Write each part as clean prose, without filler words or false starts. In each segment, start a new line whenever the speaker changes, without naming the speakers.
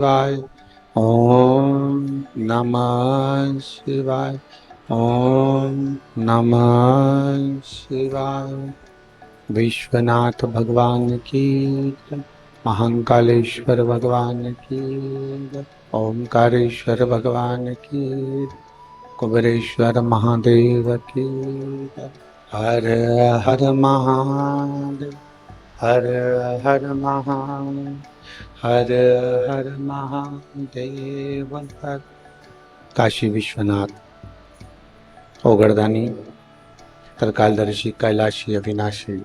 शिवाय। ओम नमः शिवाय। ओम नमः शिवाय। विश्वनाथ भगवान की जय। महाकालेश्वर भगवान की जय। ओमकारेश्वर भगवान की जय। कुबेरेश्वर महादेव की जय। हर हर महादेव। हर हर महादेव। हर हर महादेव हर। काशी विश्वनाथ ओगरदानी त्रिकालदर्शी कैलाशी अविनाशी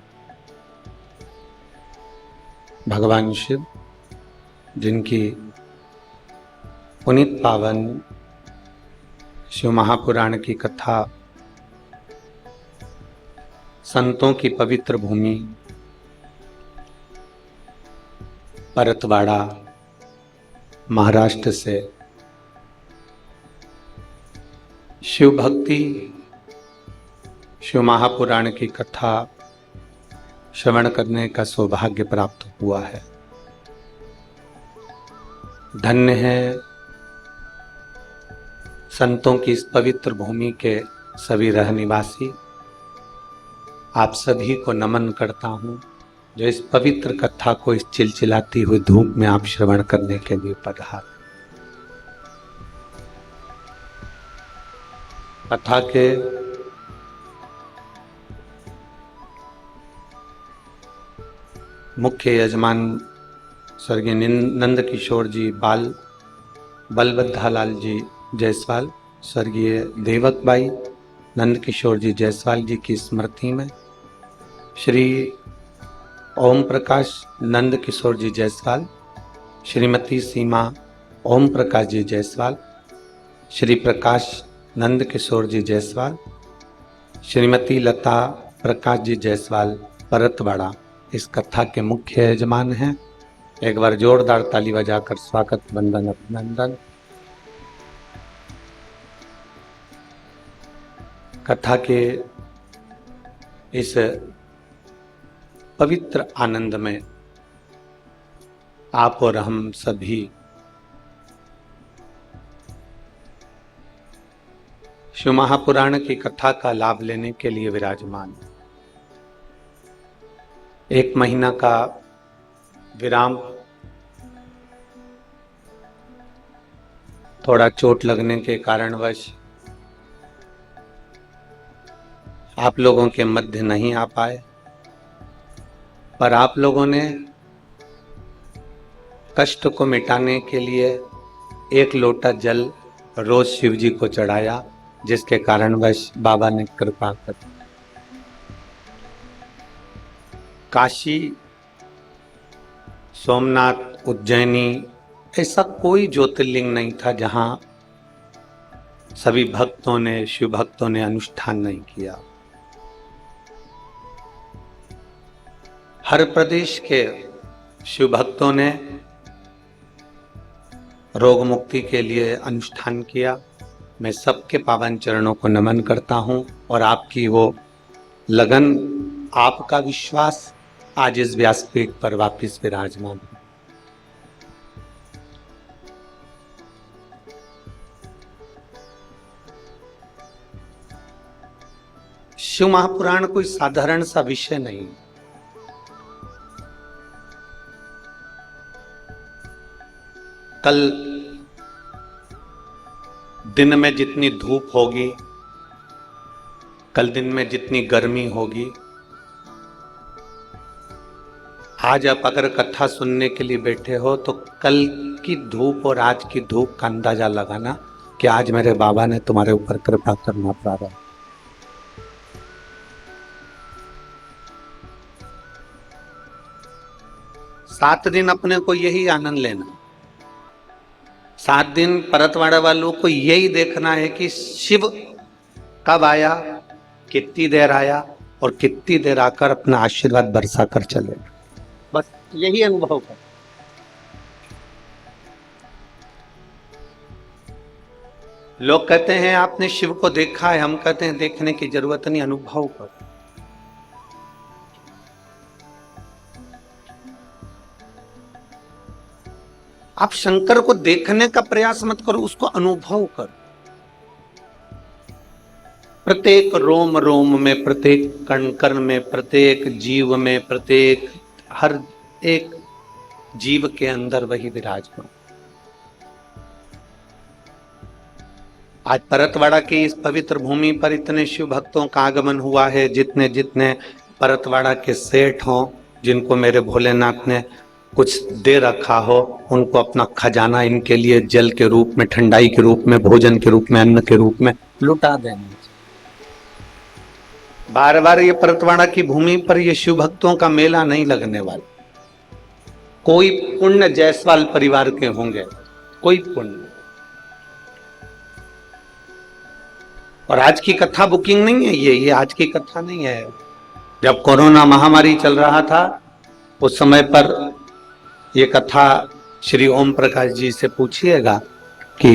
भगवान शिव, जिनकी पुनीत पावन शिव महापुराण की कथा संतों की पवित्र भूमि परतवाड़ा महाराष्ट्र से शिव भक्ति शिव महापुराण की कथा श्रवण करने का सौभाग्य प्राप्त हुआ है। धन्य है संतों की इस पवित्र भूमि के सभी रहनिवासी। आप सभी को नमन करता हूँ जो इस पवित्र कथा को इस चिलचिलाती हुई धूप में आप श्रवण करने के लिए पधारे। कथा के मुख्य यजमान स्वर्गीय नंद किशोर जी बलभद्रालाल जी जायसवाल, स्वर्गीय देवक बाई नंद किशोर जी जायसवाल जी की स्मृति में श्री ओम प्रकाश नंद किशोर जी जायसवाल, श्रीमती सीमा ओम प्रकाश जी जायसवाल, श्री प्रकाश नंद किशोर जी जायसवाल, श्रीमती लता प्रकाश जी जायसवाल परतवाड़ा इस कथा के मुख्य यजमान हैं। एक बार जोरदार ताली बजाकर स्वागत वंदन अभिनंदन। कथा के इस पवित्र आनंद में आप और हम सभी शिव महापुराण की कथा का लाभ लेने के लिए विराजमान। एक महीना का विराम थोड़ा चोट लगने के कारणवश आप लोगों के मध्य नहीं आ पाए, पर आप लोगों ने कष्ट को मिटाने के लिए एक लोटा जल रोज शिव जी को चढ़ाया, जिसके कारणवश बाबा ने कृपा कर काशी सोमनाथ उज्जैनी ऐसा कोई ज्योतिर्लिंग नहीं था जहां सभी भक्तों ने शिव भक्तों ने अनुष्ठान नहीं किया। हर प्रदेश के शिव भक्तों ने रोग मुक्ति के लिए अनुष्ठान किया। मैं सबके पावन चरणों को नमन करता हूं और आपकी वो लगन, आपका विश्वास आज इस व्यासपीठ पर वापिस विराजमान है। शिव महापुराण कोई साधारण सा विषय नहीं। कल दिन में जितनी धूप होगी, कल दिन में जितनी गर्मी होगी, आज आप अगर कथा सुनने के लिए बैठे हो तो कल की धूप और आज की धूप का अंदाजा लगाना कि आज मेरे बाबा ने तुम्हारे ऊपर कृपा करना प्रारंभ। सात दिन अपने को यही आनंद लेना। 7 दिन परतवाड़ा वालों को यही देखना है कि शिव कब आया, कितनी देर आया और कितनी देर आकर अपना आशीर्वाद बरसा कर चले। बस यही अनुभव है। लोग कहते हैं आपने शिव को देखा है, हम कहते हैं देखने की जरूरत नहीं, अनुभव कर। आप शंकर को देखने का प्रयास मत करो, उसको अनुभव करो। प्रत्येक रोम रोम में, प्रत्येक कण कण में, प्रत्येक जीव में, प्रत्येक हर एक जीव के अंदर वही विराजमान। आज परतवाड़ा की इस पवित्र भूमि पर इतने शिव भक्तों का आगमन हुआ है। जितने जितने परतवाड़ा के सेठ हों, जिनको मेरे भोलेनाथ ने कुछ दे रखा हो, उनको अपना खजाना इनके लिए जल के रूप में, ठंडाई के रूप में, भोजन के रूप में, अन्न के रूप में लुटा देना। बार बार ये परतवाड़ा की भूमि पर ये शिव भक्तों का मेला नहीं लगने वाला। कोई पुण्य जायसवाल परिवार के होंगे, कोई पुण्य। और आज की कथा बुकिंग नहीं है, ये आज की कथा नहीं है। जब कोरोना महामारी चल रहा था उस समय पर ये कथा श्री ओम प्रकाश जी से पूछिएगा कि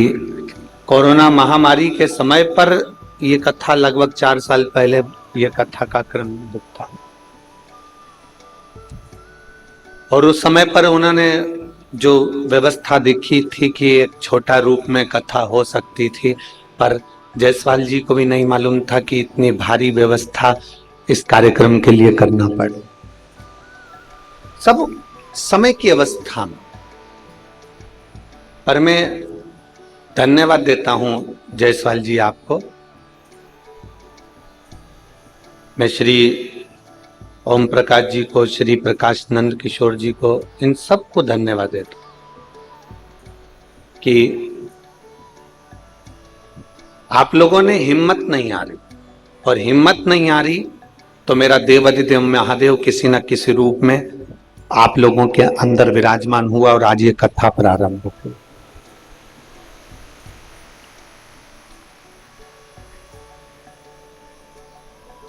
कोरोना महामारी के समय पर ये कथा लगभग 4 साल पहले ये कथा का क्रम बुक था। और उस समय पर उन्होंने जो व्यवस्था देखी थी कि एक छोटा रूप में कथा हो सकती थी, पर जायसवाल जी को भी नहीं मालूम था कि इतनी भारी व्यवस्था इस कार्यक्रम के लिए करना पड़े। सब समय की अवस्था में। पर मैं धन्यवाद देता हूं जायसवाल जी आपको। मैं श्री ओम प्रकाश जी को, श्री प्रकाश नंद किशोर जी को, इन सबको धन्यवाद देता कि आप लोगों ने हिम्मत नहीं आ रही, और हिम्मत नहीं आ रही तो मेरा देवाधिदेव महादेव किसी न किसी रूप में आप लोगों के अंदर विराजमान हुआ और आज ये कथा प्रारंभ हो गई।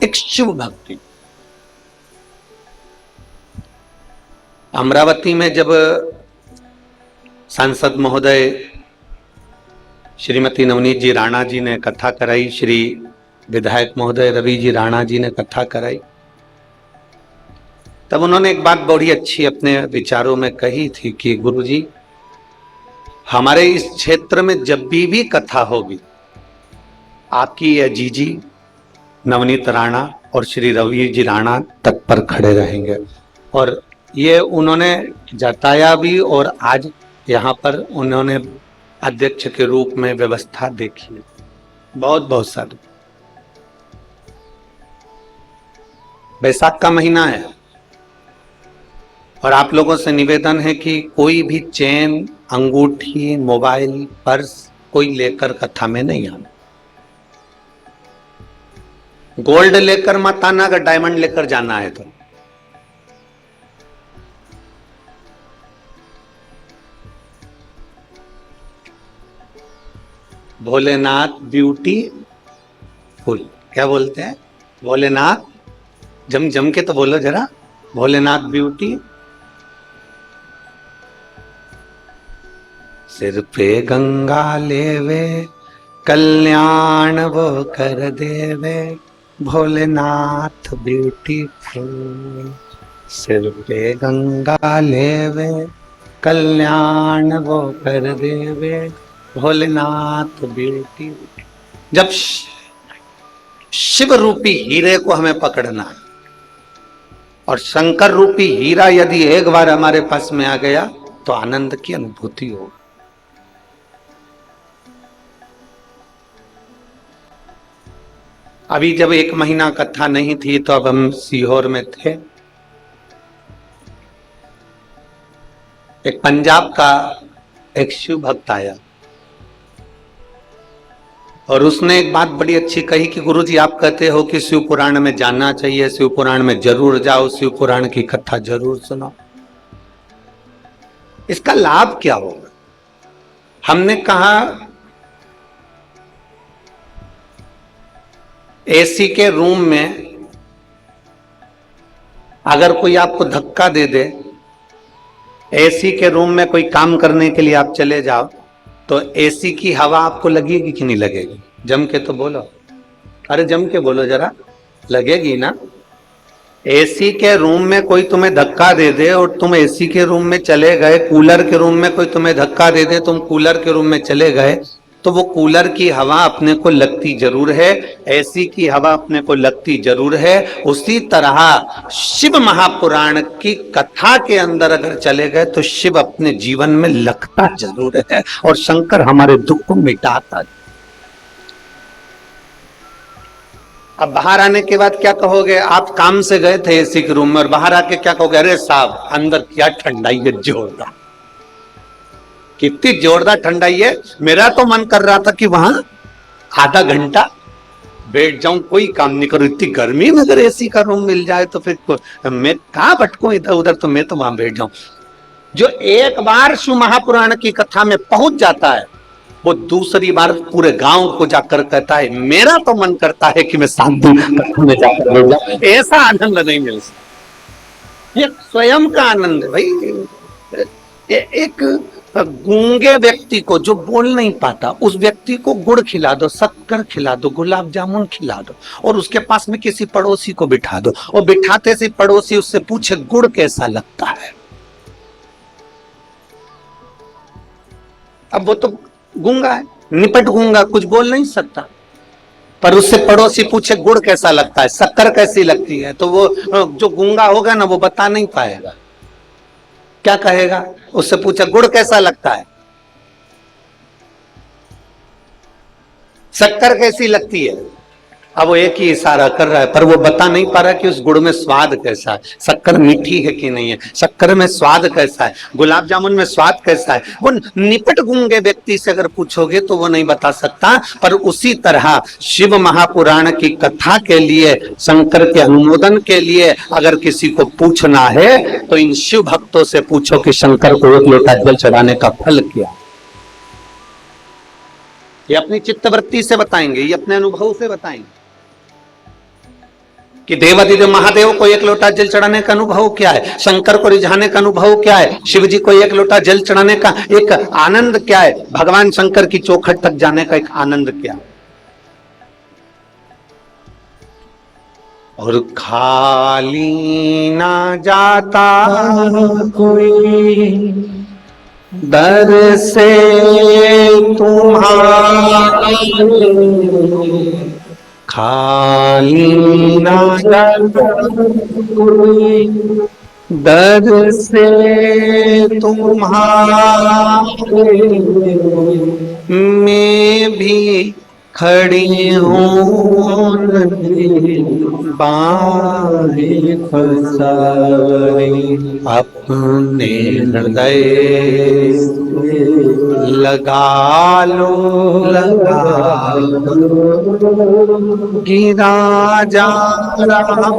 एक शिव भक्ति। अमरावती में जब सांसद महोदय श्रीमती नवनीत जी राणा जी ने कथा कराई, श्री विधायक महोदय रवि जी राणा जी ने कथा कराई, तब उन्होंने एक बात बड़ी अच्छी अपने विचारों में कही थी कि गुरुजी, हमारे इस क्षेत्र में जब भी कथा होगी, आपकी ये जीजी नवनीत राणा और श्री रवि जी राणा तत्पर खड़े रहेंगे। और ये उन्होंने जताया भी, और आज यहाँ पर उन्होंने अध्यक्ष के रूप में व्यवस्था देखी। बहुत बहुत सारी। बैसाख का महीना है और आप लोगों से निवेदन है कि कोई भी चेन, अंगूठी, मोबाइल, पर्स कोई लेकर कथा में नहीं आना। गोल्ड लेकर मत आना, अगर डायमंड लेकर जाना है तो। भोलेनाथ ब्यूटी फुल, क्या बोलते हैं? भोलेनाथ, जम के तो बोलो जरा। भोलेनाथ ब्यूटी, सिर पे गंगा लेवे, कल्याण वो कर देवे, भोलेनाथ ब्यूटीफुल। सिर पे गंगा लेवे, कल्याण वो कर देवे, भोलेनाथ ब्यूटी। जब शिव रूपी हीरे को हमें पकड़ना है, और शंकर रूपी हीरा यदि एक बार हमारे पास में आ गया तो आनंद की अनुभूति हो। अभी जब 1 महीना कथा नहीं थी तो अब हम सीहोर में थे। एक पंजाब का एक शिव भक्त आया और उसने एक बात बड़ी अच्छी कही कि गुरुजी, आप कहते हो कि शिव पुराण में जानना चाहिए, शिव पुराण में जरूर जाओ, शिव पुराण की कथा जरूर सुनो। इसका लाभ क्या होगा? हमने कहा एसी के रूम में अगर कोई आपको धक्का दे दे, एसी के रूम में कोई काम करने के लिए आप चले जाओ, तो एसी की हवा आपको लगेगी कि नहीं लगेगी? जम के तो बोलो, अरे जम के बोलो जरा, लगेगी ना? एसी के रूम में कोई तुम्हें धक्का दे दे और तुम एसी के रूम में चले गए, कूलर के रूम में कोई तुम्हें धक्का दे दे, तुम कूलर के रूम में चले गए, तो वो कूलर की हवा अपने को लगती जरूर है, एसी की हवा अपने को लगती जरूर है। उसी तरह शिव महापुराण की कथा के अंदर अगर चले गए तो शिव अपने जीवन में लगता जरूर है और शंकर हमारे दुख को मिटाता। अब बाहर आने के बाद क्या कहोगे? आप काम से गए थे एसी के रूम में और बाहर आके क्या कहोगे? अरे साहब अंदर क्या ठंडाई है, जोरदार, कितनी जोरदार ठंडाई है। मेरा तो मन कर रहा था कि वहां आधा घंटा बैठ जाऊं, कोई काम नहीं करूं, इतनी गर्मी में अगर एसी का रूम मिल जाए तो फिर मैं कहां भटकूं इधर उधर, तो मैं तो वहां बैठ जाऊं। जो एक बार शिव महापुराण की कथा में पहुंच जाता है वो दूसरी बार पूरे गांव को जाकर कहता है मेरा तो मन करता है कि मैं शांति में जाकर बैठ जाऊं। ऐसा आनंद नहीं मिल सकता, ये स्वयं का आनंद है भाई। एक गूंगे व्यक्ति को जो बोल नहीं पाता, उस व्यक्ति को गुड़ खिला दो, शक्कर खिला दो, गुलाब जामुन खिला दो और उसके पास में किसी पड़ोसी को बिठा दो और बिठाते से पड़ोसी उससे पूछे गुड़ कैसा लगता है। अब वो तो गूंगा है, निपट गूंगा, कुछ बोल नहीं सकता, पर उससे पड़ोसी पूछे गुड़ कैसा लगता है, शक्कर कैसी लगती है, तो वो जो गूंगा होगा ना वो बता नहीं पाएगा। क्या कहेगा? उससे पूछा गुड़ कैसा लगता है, शक्कर कैसी लगती है। अब वो एक ही इशारा कर रहा है पर वो बता नहीं पा रहा कि उस गुड़ में स्वाद कैसा है, शक्कर मीठी है कि नहीं है, शक्कर में स्वाद कैसा है, गुलाब जामुन में स्वाद कैसा है। वो निपट गूंगे व्यक्ति से अगर पूछोगे तो वो नहीं बता सकता। पर उसी तरह शिव महापुराण की कथा के लिए, शंकर के अनुमोदन के लिए अगर किसी को पूछना है तो इन शिव भक्तों से पूछो कि शंकर को एक लोटा जल चढ़ाने का फल क्या। ये अपनी चित्तवृत्ति से बताएंगे, ये अपने अनुभव से बताएंगे कि देवादिदेव महादेव को एक लोटा जल चढ़ाने का अनुभव क्या है, शंकर को रिझाने का अनुभव क्या है, शिव जी को एक लोटा जल चढ़ाने का एक आनंद क्या है, भगवान शंकर की चौखट तक जाने का एक आनंद क्या है। और खाली ना जाता कोई दर से तुम्हारे, खाली ना जाता कोई दर से तुम्हारे, मैं भी खड़ी हूँ बाहें फसारी, अपने हृदय लगा लो, लगा लो, गिरा जा रहा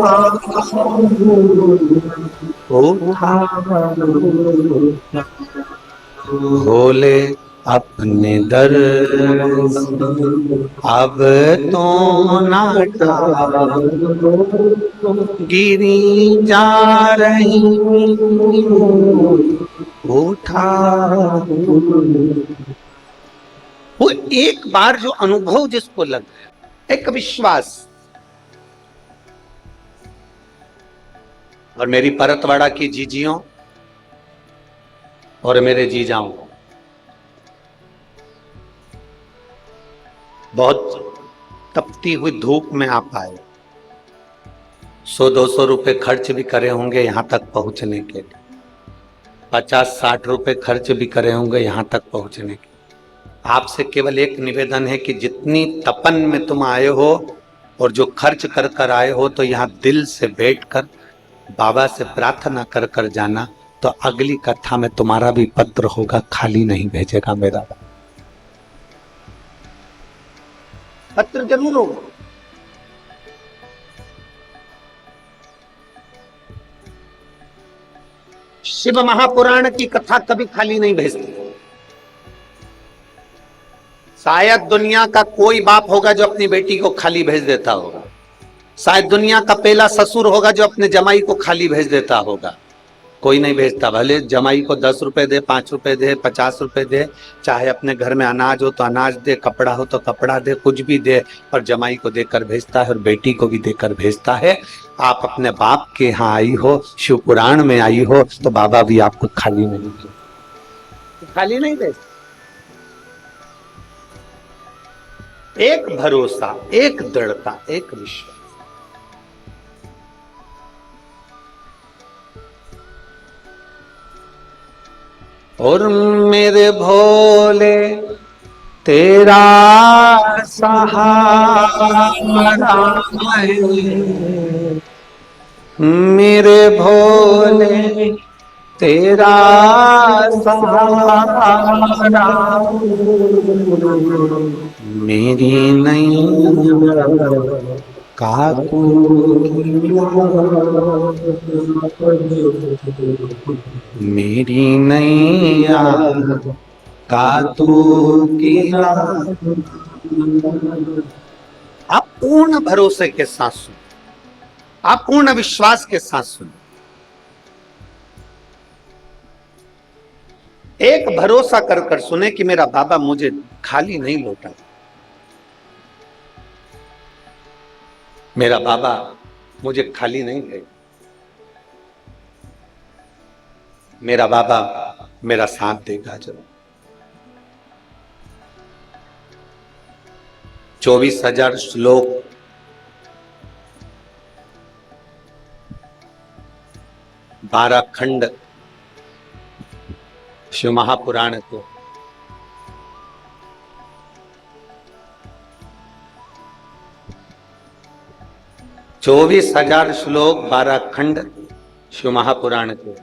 भोले अपने दर अब तो ना गिरी जा रही उठा। वो एक बार जो अनुभव जिसको लग गया, एक विश्वास। और मेरी परतवाड़ा की जीजियों और मेरे जीजाओं को बहुत तपती हुई धूप में आप आए, 100-200 रुपए खर्च भी करे होंगे यहाँ तक पहुंचने के लिए, 50-60 रुपए खर्च भी करे होंगे यहाँ तक पहुंचने के। आपसे केवल एक निवेदन है कि जितनी तपन में तुम आए हो और जो खर्च कर कर आए हो, तो यहाँ दिल से बैठकर बाबा से प्रार्थना कर कर जाना, तो अगली कथा में तुम्हारा भी पत्र होगा, खाली नहीं भेजेगा मेरा पत्र जरूर होगा। शिव महापुराण की कथा कभी खाली नहीं भेजती। शायद दुनिया का कोई बाप होगा जो अपनी बेटी को खाली भेज देता होगा, शायद दुनिया का पहला ससुर होगा जो अपने जमाई को खाली भेज देता होगा, कोई नहीं भेजता, भले जमाई को 10 रुपए दे, 5 रुपए दे, 50 रुपए दे, चाहे अपने घर में अनाज हो तो अनाज दे, कपड़ा हो तो कपड़ा दे, कुछ भी दे, पर जमाई को देकर भेजता है और बेटी को भी देकर भेजता है। आप अपने बाप के यहाँ आई हो, शिव पुराण में आई हो, तो बाबा भी आपको खाली नहीं भेजते, खाली नहीं भेजते। एक भरोसा, एक दृढ़ता, एक विश्वास। और मेरे भोले तेरा सहारा है, मेरे भोले तेरा सहारा, मेरी नैया काकू, मेरी नैया कातू की। आप पूर्ण भरोसे के साथ सुनो, आप पूर्ण विश्वास के साथ सुनो। एक भरोसा कर कर सुने कि मेरा बाबा मुझे खाली नहीं लौटा, मेरा बाबा मुझे खाली नहीं गए, मेरा बाबा मेरा साथ देगा जरूर। 24,000 श्लोक, 12 खंड शिव महापुराण को, चौबीस 24,000 श्लोक, 12 खंड शिव महापुराण को।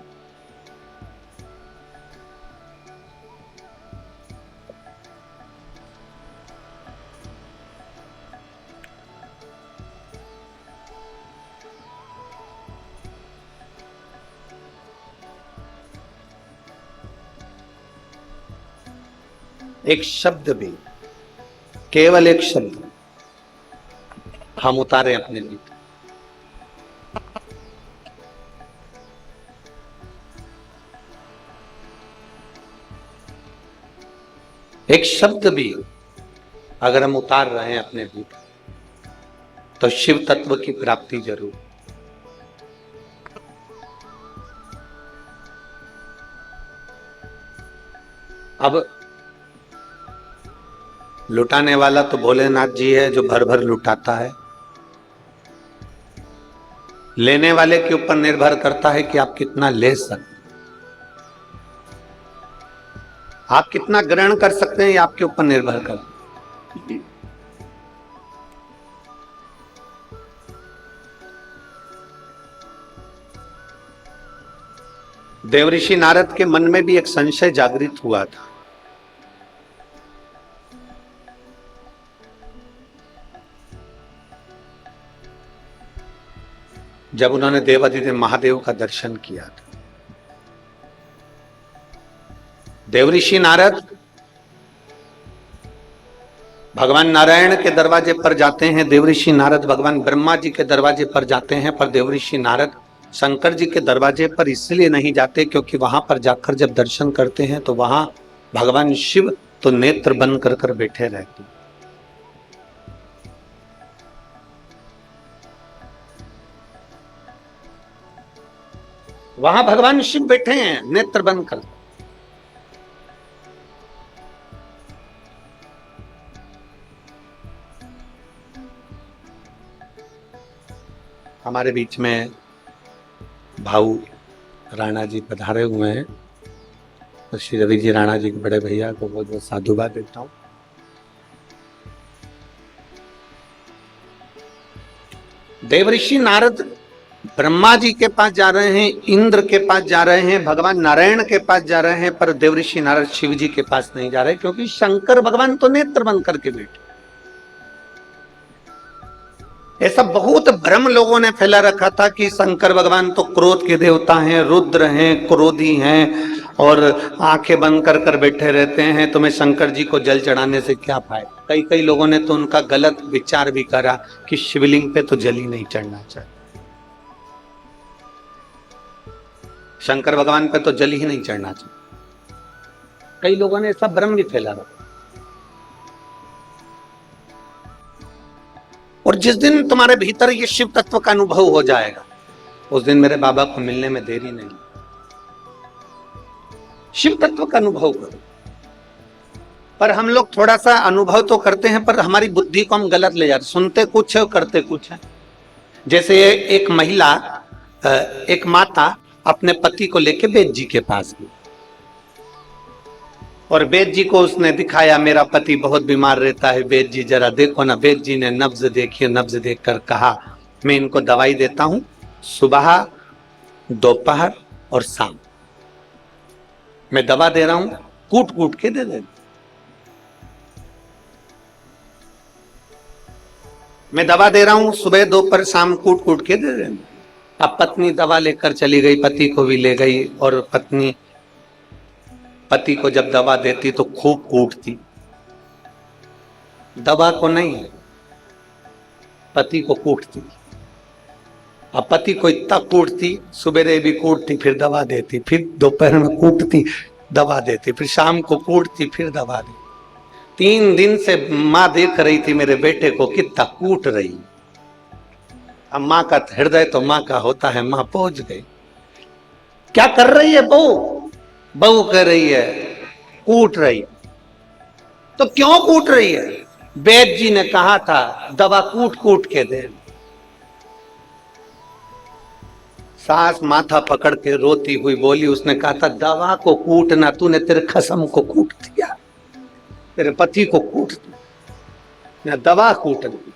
एक शब्द भी, केवल एक शब्द हम उतारे अपने लिए। एक शब्द भी अगर हम उतार रहे हैं अपने भीतर, तो शिव तत्व की प्राप्ति जरूर। अब लुटाने वाला तो भोलेनाथ जी है जो भर भर लुटाता है, लेने वाले के ऊपर निर्भर करता है कि आप कितना ले सकते, आप कितना ग्रहण कर सकते हैं, ये आपके ऊपर निर्भर करता है। देवऋषि नारद के मन में भी एक संशय जागृत हुआ था। जब उन्होंने देवादिदेव महादेव का दर्शन किया था, देवऋषि नारद भगवान नारायण के दरवाजे पर जाते हैं, देवऋषि नारद भगवान ब्रह्मा जी के दरवाजे पर जाते हैं, पर देवऋषि नारद शंकर जी के दरवाजे पर इसलिए नहीं जाते क्योंकि वहां पर जाकर जब दर्शन करते हैं तो वहां भगवान शिव तो नेत्र बंद कर कर बैठे रहते हैं। वहां भगवान शिव बैठे हैं नेत्र बंद कर। हमारे बीच में भाऊ राणा जी पधारे हुए हैं, तो श्री रवि जी राणा जी के बड़े भैया को बहुत बहुत साधुवाद देता हूं। देवऋषि नारद ब्रह्मा जी के पास जा रहे हैं, इंद्र के पास जा रहे हैं, भगवान नारायण के पास जा रहे हैं, पर देवऋषि नारद शिव जी के पास नहीं जा रहे क्योंकि शंकर भगवान तो नेत्र बंद करके बैठे। ऐसा बहुत भ्रम लोगों ने फैला रखा था कि शंकर भगवान तो क्रोध के देवता हैं, रुद्र हैं, क्रोधी हैं और आंखें बंद कर कर बैठे रहते हैं, तुम्हें शंकर जी को जल चढ़ाने से क्या फायदा। कई कई लोगों ने तो उनका गलत विचार भी करा कि शिवलिंग पे तो जल ही नहीं चढ़ना चाहिए। शंकर भगवान पे तो जल ही नहीं चढ़ना चाहिए। कई लोगों ने ऐसा भ्रम भी फैला रखा। और जिस दिन तुम्हारे भीतर ये शिव तत्व का अनुभव हो जाएगा, उस दिन मेरे बाबा को मिलने में देरी नहीं। शिव तत्व का अनुभव करो। पर हम लोग थोड़ा सा अनुभव तो करते हैं, पर हमारी बुद्धि को हम गलत ले जाते, सुनते कुछ है और करते कुछ है। जैसे एक महिला, एक माता अपने पति को लेके वेद जी के पास गई और वेद जी को उसने दिखाया, मेरा पति बहुत बीमार रहता है, वेद जी जरा देखो ना। वेद जी ने नब्ज देखी, नब्ज देखकर कहा, मैं इनको दवाई देता हूं, सुबह, दोपहर और शाम मैं दवा दे रहा हूं, कूट कूट के दे देना। मैं दवा दे रहा हूं, सुबह दोपहर शाम कूट कूट के दे देना। अब पत्नी दवा लेकर चली गई, पति को भी ले गई, और पत्नी पति को जब दवा देती तो खूब कूटती, दवा को नहीं, पति को कूटती। अब पति को इतना कूटती, सुबह भी कूटती, फिर दवा देती, फिर दोपहर में कूटती, दवा देती, फिर शाम को कूटती, फिर दवा देती। 3 दिन से माँ देख रही थी मेरे बेटे को कितना कूट रही। अब माँ का हृदय तो माँ का होता है, माँ पहुंच गई। क्या कर रही है बहू? बहू कर रही है, कूट रही। तो क्यों कूट रही है? वेद जी ने कहा था दवा कूट कूट के दे। सास माथा पकड़ के रोती हुई बोली, उसने कहा था दवा को कूटना, तूने तेरे खसम को कूट दिया, तेरे पति को कूट दिया, दवा कूट दी।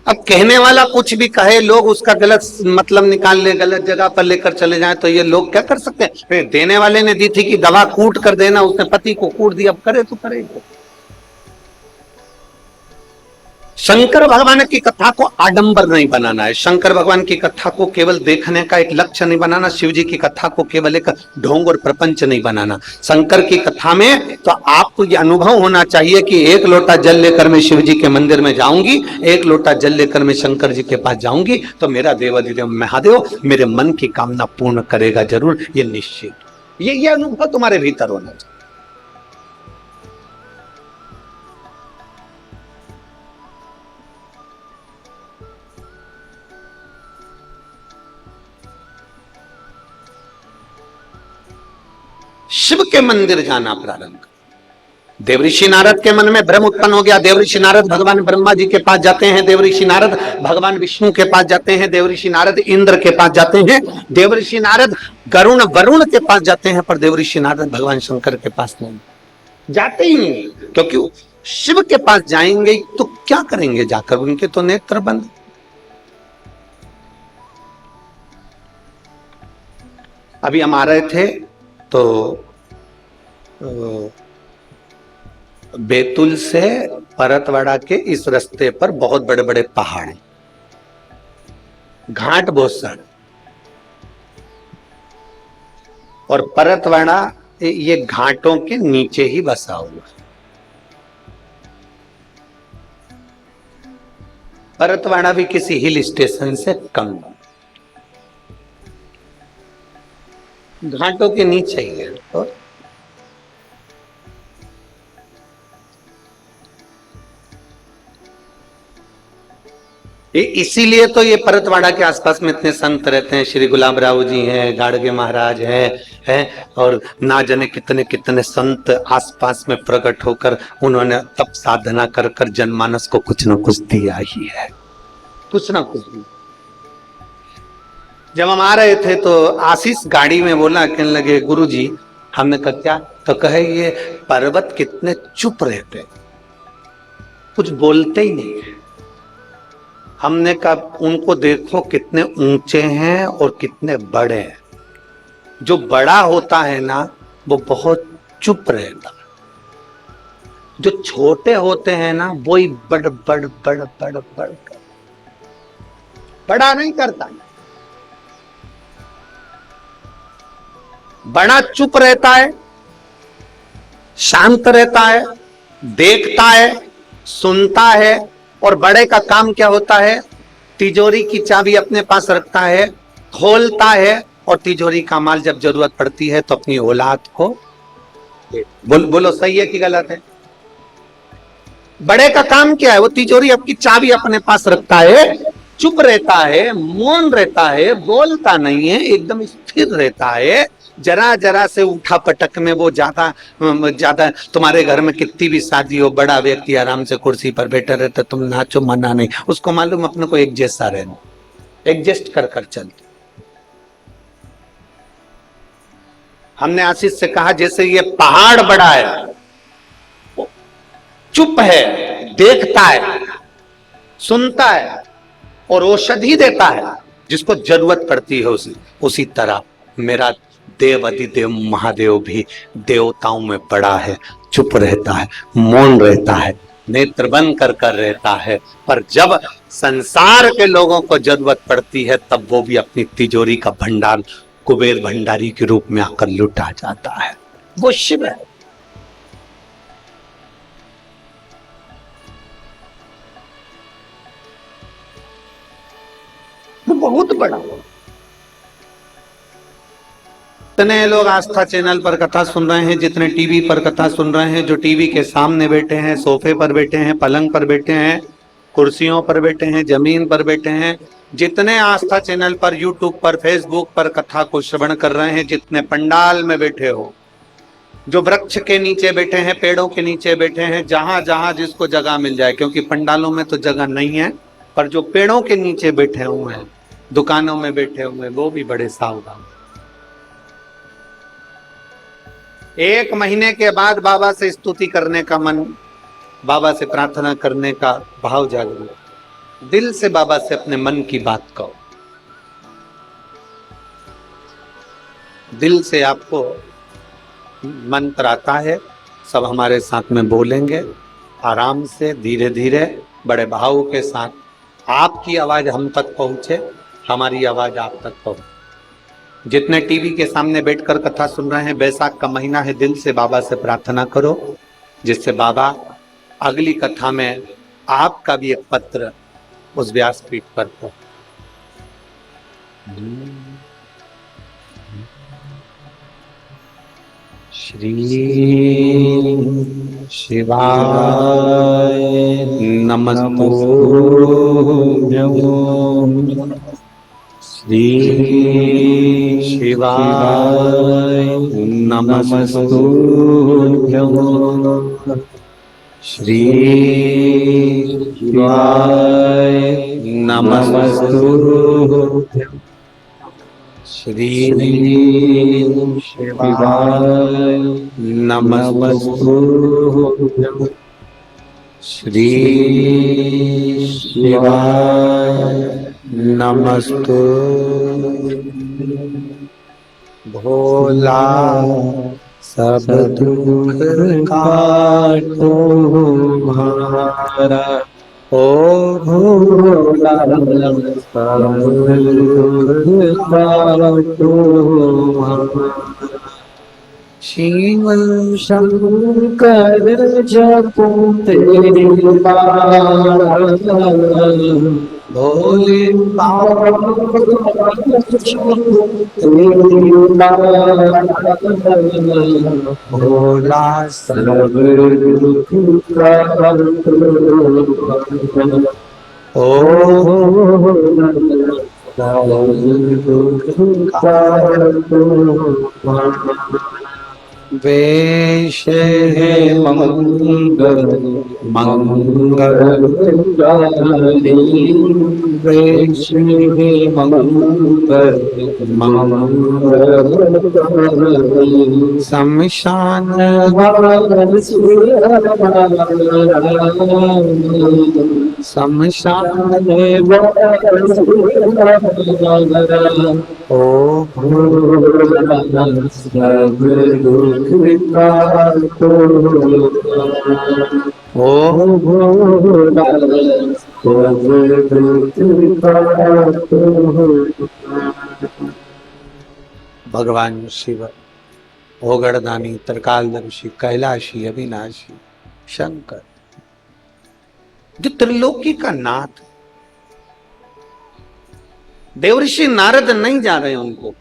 अब कहने वाला कुछ भी कहे, लोग उसका गलत मतलब निकाल ले, गलत जगह पर लेकर चले जाएं, तो ये लोग क्या कर सकते हैं? देने वाले ने दी थी कि दवा कूट कर देना, उसने पति को कूट दिया, अब करे तो करे। शंकर भगवान की कथा को आडंबर नहीं बनाना है। शंकर भगवान की कथा को केवल देखने का एक लक्ष्य नहीं बनाना। शिव जी की कथा को केवल एक ढोंग और प्रपंच नहीं बनाना। शंकर की कथा में तो आपको ये अनुभव होना चाहिए कि 1 लोटा जल लेकर मैं शिव जी के मंदिर में जाऊंगी, 1 लोटा जल लेकर मैं शंकर जी के पास जाऊंगी, तो मेरा देवाधिदेव महादेव मेरे मन की कामना पूर्ण करेगा जरूर, ये निश्चित। ये अनुभव तुम्हारे भीतर होना चाहिए। शिव के मंदिर जाना प्रारंभ। देवऋषि नारद के मन में भ्रम उत्पन्न हो गया। देवऋषि नारद भगवान ब्रह्मा जी के पास जाते हैं, देवऋषि नारद भगवान विष्णु के पास जाते हैं, देवऋषि नारद इंद्र के पास जाते हैं, देवऋषि नारद गरुण वरुण के पास जाते हैं, पर देवऋषि नारद भगवान शंकर के पास नहीं जाते ही नहीं, क्योंकि शिव के पास जाएंगे तो क्या करेंगे जाकर? उनके तो नेत्र बंद। अभी हम आ रहे थे तो बैतूल से परतवाड़ा के इस रास्ते पर बहुत बड़े बड़े पहाड़ हैं, घाट बहुत सारे, और परतवाड़ा ये घाटों के नीचे ही बसा हुआ है। परतवाड़ा भी किसी हिल स्टेशन से कम, घाटों के नीचे ही है। और इसीलिए तो ये परतवाड़ा के आसपास में इतने संत रहते हैं। श्री गुलाब राव जी हैं, गाड़गे महाराज हैं, और ना जाने कितने कितने संत आसपास में प्रकट होकर उन्होंने तप साधना कर कर जनमानस को कुछ न कुछ दिया ही है, कुछ ना कुछ दिया। जब हम आ रहे थे तो आशीष गाड़ी में बोला, कहने लगे गुरुजी, हमने कहा क्या? तो कहे ये पर्वत कितने चुप रहते, कुछ बोलते ही नहीं है। हमने कहा उनको देखो कितने ऊंचे हैं और कितने बड़े हैं। जो बड़ा होता है ना वो बहुत चुप रहता, जो छोटे होते हैं ना वो ही बड़ बड़ बड़ बड़ बड़ बड़ा नहीं करता। बड़ा चुप रहता है, शांत रहता है, देखता है, सुनता है, और बड़े का काम क्या होता है? तिजोरी की चाबी अपने पास रखता है, खोलता है और तिजोरी का माल जब जरूरत पड़ती है तो अपनी औलाद को बोलो सही है कि गलत है? बड़े का काम क्या है? वो तिजोरी आपकी चाबी अपने पास रखता है, चुप रहता है, मौन रहता है, बोलता नहीं है, एकदम स्थिर रहता है। जरा जरा से उठा पटक में वो ज्यादा ज्यादा, तुम्हारे घर में कितनी भी शादी हो, बड़ा व्यक्ति आराम से कुर्सी पर बैठा रहता, तुम नाचो मना नहीं, उसको मालूम अपने को एक जैसा रहना, एडजस्ट कर कर चलते। हमने आशीष से कहा जैसे ये पहाड़ बड़ा है, चुप है, देखता है, सुनता है और औषधि देता है जिसको जरूरत पड़ती है उसी तरह मेरा देव अधिदेव महादेव भी देवताओं में बड़ा है, चुप रहता है, मौन रहता है, नेत्र बंद कर कर रहता है, पर जब संसार के लोगों को जरूरत पड़ती है तब वो भी अपनी तिजोरी का भंडार कुबेर भंडारी के रूप में आकर लुटा जाता है। वो शिव है। बहुत बड़ा। जितने लोग आस्था चैनल पर कथा सुन रहे हैं, जितने टीवी पर कथा सुन रहे हैं, जो टीवी के सामने बैठे हैं, सोफे पर बैठे हैं, पलंग पर बैठे हैं, कुर्सियों पर बैठे हैं, जमीन पर बैठे हैं, जितने आस्था चैनल पर, यूट्यूब पर, फेसबुक पर कथा को श्रवण कर रहे हैं, जितने पंडाल में बैठे हो, जो वृक्ष के नीचे बैठे हैं, पेड़ों के नीचे बैठे हैं, जहां जहां जिसको जगह मिल जाए, क्योंकि पंडालों में तो जगह नहीं है, पर जो पेड़ों के नीचे बैठे हुए हैं, दुकानों में बैठे हुए, वो भी बड़े सावधान। 1 महीने के बाद बाबा से स्तुति करने का मन, बाबा से प्रार्थना करने का भाव जागृत, दिल से बाबा से अपने मन की बात कहो। दिल से आपको मंत्र आता है, सब हमारे साथ में बोलेंगे, आराम से, धीरे धीरे, बड़े भाव के साथ। आपकी आवाज हम तक पहुंचे, हमारी आवाज आप तक पहुंचे। जितने टीवी के सामने बैठकर कथा सुन रहे हैं, बैसाख का महीना है, दिल से बाबा से प्रार्थना करो, जिससे बाबा अगली कथा में आपका भी एक पत्र उस व्यासपीठ पर हो। श्री शिवाय नमस्तुभ्यं। श्री शिवाय नमस्तुभ्यं। श्री शिवाय नमस्तुभ्यं। श्री शिवाय नमस्तुभ्यं। श्री शिवाय नमस्तुभ्यं। भोला सब दुख काटो हमारा, ओ भोला सब दुख काटो हमारा। शिव शंकर जपो तेरी माला, भोले भोला सब दुख काटो, ओ भोला सब दुख काटो। वेश है मंगल मंगलकारी, वेश है मंगल मंगलकारी। शमशान शमशान ओ भोला सब दुख काटो, ओ भोला सब दुख काटो। भगवान शिव, ओगड़दानी, त्रिकालदर्शी, कैलाशी, अविनाशी, शंकर, जो त्रिलोकी का नाथ। देवऋषि नारद नहीं जा रहे उनको,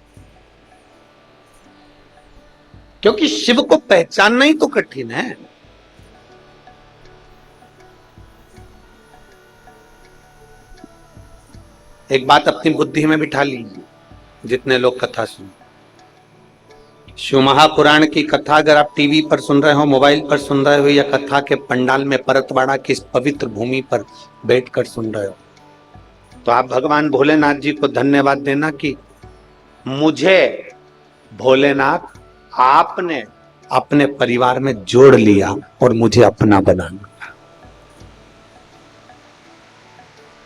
क्योंकि शिव को पहचानना ही तो कठिन है। एक बात अपनी बुद्धि में बिठा लीजिए, जितने लोग कथा सुन, शिव महापुराण की कथा अगर आप टीवी पर सुन रहे हो, मोबाइल पर सुन रहे हो, या कथा के पंडाल में परतवाड़ा की इस पवित्र भूमि पर बैठकर सुन रहे हो, तो आप भगवान भोलेनाथ जी को धन्यवाद देना कि मुझे भोलेनाथ आपने अपने परिवार में जोड़ लिया और मुझे अपना बना लिया।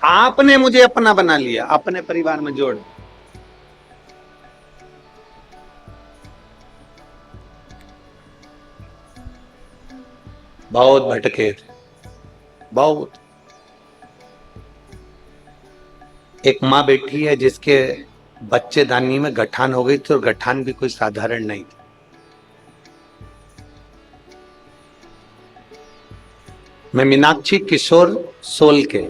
आपने मुझे अपना बना लिया, अपने परिवार में जोड़। बहुत भटके थे, बहुत। एक माँ बैठी है जिसके बच्चेदानी में गठान हो गई थी, और गठान भी कोई साधारण नहीं थी। मैं मीनाक्षी किशोर सोल के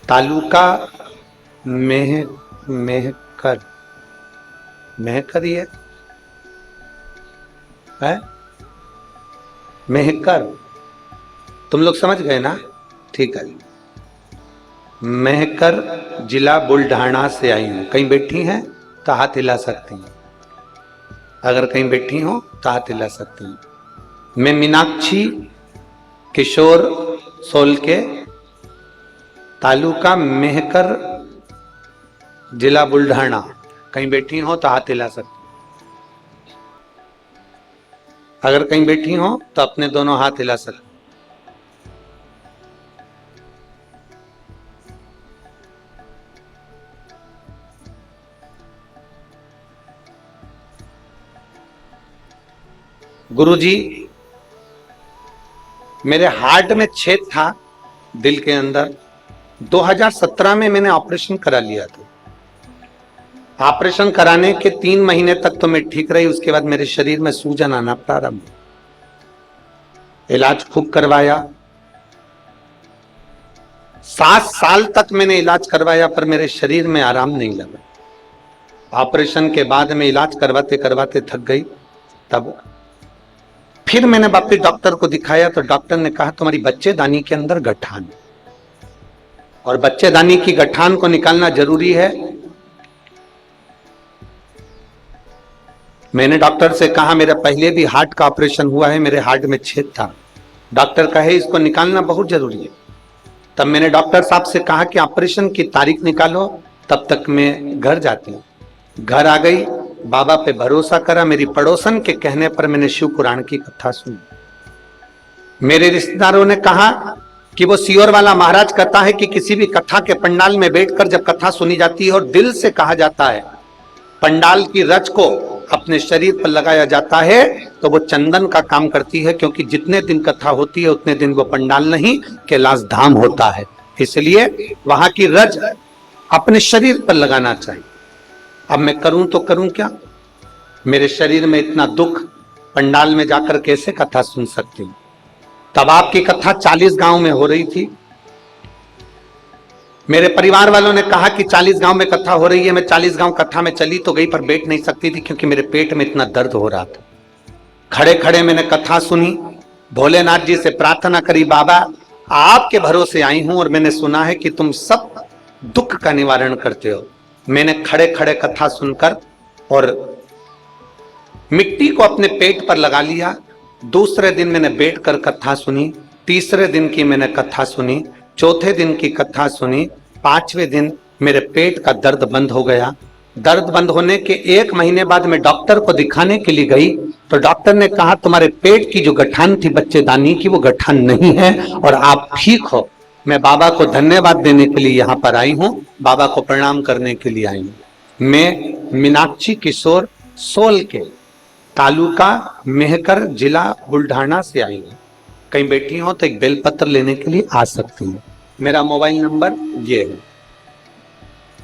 तालुका मेहकर ही है मेहकर, तुम लोग समझ गए ना? ठीक है। मेहकर जिला बुल्ढाना से आई हूं। कहीं बैठी हैं तो हाथ हिला सकती हैं, अगर कहीं बैठी हो तो हाथ हिला सकती हैं। मैं मीनाक्षी किशोर सोल के तालुका मेहकर जिला बुल्ढाना, कहीं बैठी हो तो हाथ हिला सकती, अगर कहीं बैठी हो तो अपने दोनों हाथ हिला सकते। गुरुजी, मेरे हार्ट में छेद था दिल के अंदर। 2017 में मैंने ऑपरेशन करा लिया था। ऑपरेशन कराने के 3 महीने तक तो मैं ठीक रही, उसके बाद मेरे शरीर में सूजन आना प्रारंभ। इलाज खूब करवाया, 7 साल तक मैंने इलाज करवाया, पर मेरे शरीर में आराम नहीं लगा। ऑपरेशन के बाद में इलाज करवाते करवाते थक गई। तब फिर मैंने वापिस डॉक्टर को दिखाया, तो डॉक्टर ने कहा तुम्हारी बच्चेदानी के अंदर गठान, और बच्चेदानी की गठान को निकालना जरूरी है। मैंने डॉक्टर से कहा मेरा पहले भी हार्ट का ऑपरेशन हुआ है, मेरे हार्ट में छेद था। डॉक्टर कहे इसको निकालना बहुत जरूरी है। तब मैंने डॉक्टर साहब से कहा कि ऑपरेशन की तारीख निकालो, तब तक मैं घर जाती हूँ। घर आ गई, बाबा पे भरोसा करा। मेरी पड़ोसन के कहने पर मैंने शिव पुराण की कथा सुनी। मेरे रिश्तेदारों ने कहा कि वो सियोर वाला महाराज कहता है कि किसी भी कथा के पंडाल में बैठकर जब कथा सुनी जाती है और दिल से कहा जाता है, पंडाल की रच को अपने शरीर पर लगाया जाता है, तो वो चंदन का काम करती है, क्योंकि जितने दिन कथा होती है उतने दिन वो पंडाल नहीं कैलाश धाम होता है। इसलिए वहां की रच अपने शरीर पर लगाना चाहिए। अब मैं करूं तो करूं क्या? मेरे शरीर में इतना दुख, पंडाल में जाकर कैसे कथा सुन सकती हूं? तब आपकी कथा 40 गांव में हो रही थी। मेरे परिवार वालों ने कहा कि 40 गांव में कथा हो रही है। मैं 40 गांव कथा में चली तो गई, पर बैठ नहीं सकती थी, क्योंकि मेरे पेट में इतना दर्द हो रहा था। खड़े खड़े मैंने कथा सुनी, भोलेनाथ जी से प्रार्थना करी, बाबा आपके भरोसे आई हूं और मैंने सुना है कि तुम सब दुख का निवारण करते हो। मैंने खड़े खड़े कथा सुनकर और मिट्टी को अपने पेट पर लगा लिया। दूसरे दिन मैंने बैठकर कथा सुनी, तीसरे दिन की मैंने कथा सुनी, चौथे दिन की कथा सुनी, 5वें दिन मेरे पेट का दर्द बंद हो गया। दर्द बंद होने के 1 महीने बाद मैं डॉक्टर को दिखाने के लिए गई, तो डॉक्टर ने कहा तुम्हारे पेट की जो गठान थी बच्चेदानी की, वो गठान नहीं है और आप ठीक हो। मैं बाबा को धन्यवाद देने के लिए यहाँ पर आई हूँ, बाबा को प्रणाम करने के लिए आई हूँ। मैं मीनाक्षी किशोर सोल के तालुका मेहकर जिला बुल्ढाना से आई हूँ। कहीं बैठी हो तो एक बेलपत्र लेने के लिए आ सकती हूँ। मेरा मोबाइल नंबर ये है।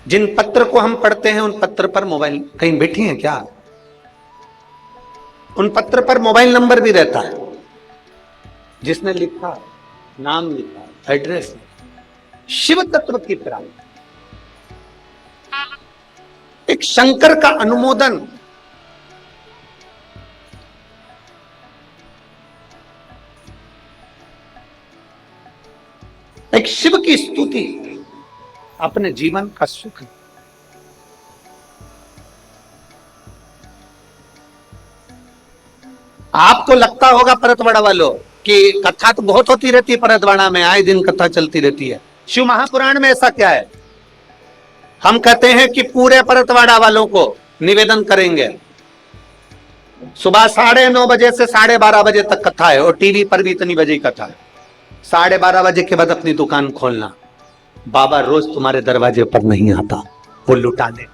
जिन पत्र को हम पढ़ते हैं उन पत्र पर मोबाइल, कहीं बैठी हैं क्या? उन पत्र पर मोबाइल नंबर भी रहता है। जिसने लिखा, नाम लिखा, एड्रेस, शिव तत्व की प्राप्ति, एक शंकर का अनुमोदन एक शिव की स्तुति अपने जीवन का सुख। आपको लगता होगा परतवाड़ा वालों कि कथा तो बहुत होती रहती है परतवाड़ा में, आए दिन कथा चलती रहती है। शिव महापुराण में ऐसा क्या है? हम कहते हैं कि पूरे परतवाड़ा वालों को निवेदन करेंगे, सुबह 9:30 बजे से 12:30 बजे तक कथा है, और टीवी पर भी इतनी बजे कथा है। 12:30 बजे के बाद अपनी दुकान खोलना। बाबा रोज तुम्हारे दरवाजे पर नहीं आता, वो लुटा दे।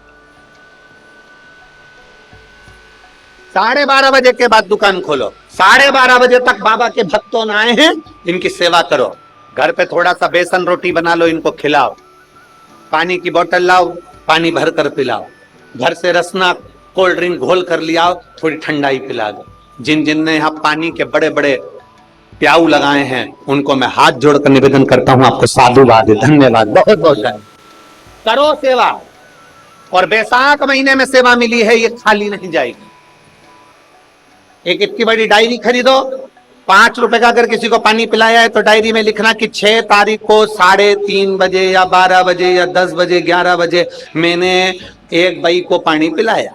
12:30 बजे के बाद दुकान खोलो, 12:30 बजे तक बाबा के भक्तों आए हैं, इनकी सेवा करो। घर पे थोड़ा सा बेसन रोटी बना लो, इनको खिलाओ। पानी की बोतल लाओ, पानी भर कर पिलाओ। घर से रसना कोल्ड ड्रिंक घोल कर लियाओ, थोड़ी ठंडाई पिला दो। जिन जिन ने यहाँ पानी के बड़े बड़े प्याऊ लगाए हैं, उनको मैं हाथ जोड़कर निवेदन करता हूं, आपको साधुवाद, धन्यवाद, बहुत बहुत करो सेवा। और बैसाख महीने में सेवा मिली है, ये खाली नहीं जाएगी। एक इतनी बड़ी डायरी खरीदो, 5 रुपए का अगर किसी को पानी पिलाया है तो डायरी में लिखना कि 6 तारीख को 3:30 बजे या 12 बजे या 10 बजे 11 बजे मैंने एक बाई को पानी पिलाया,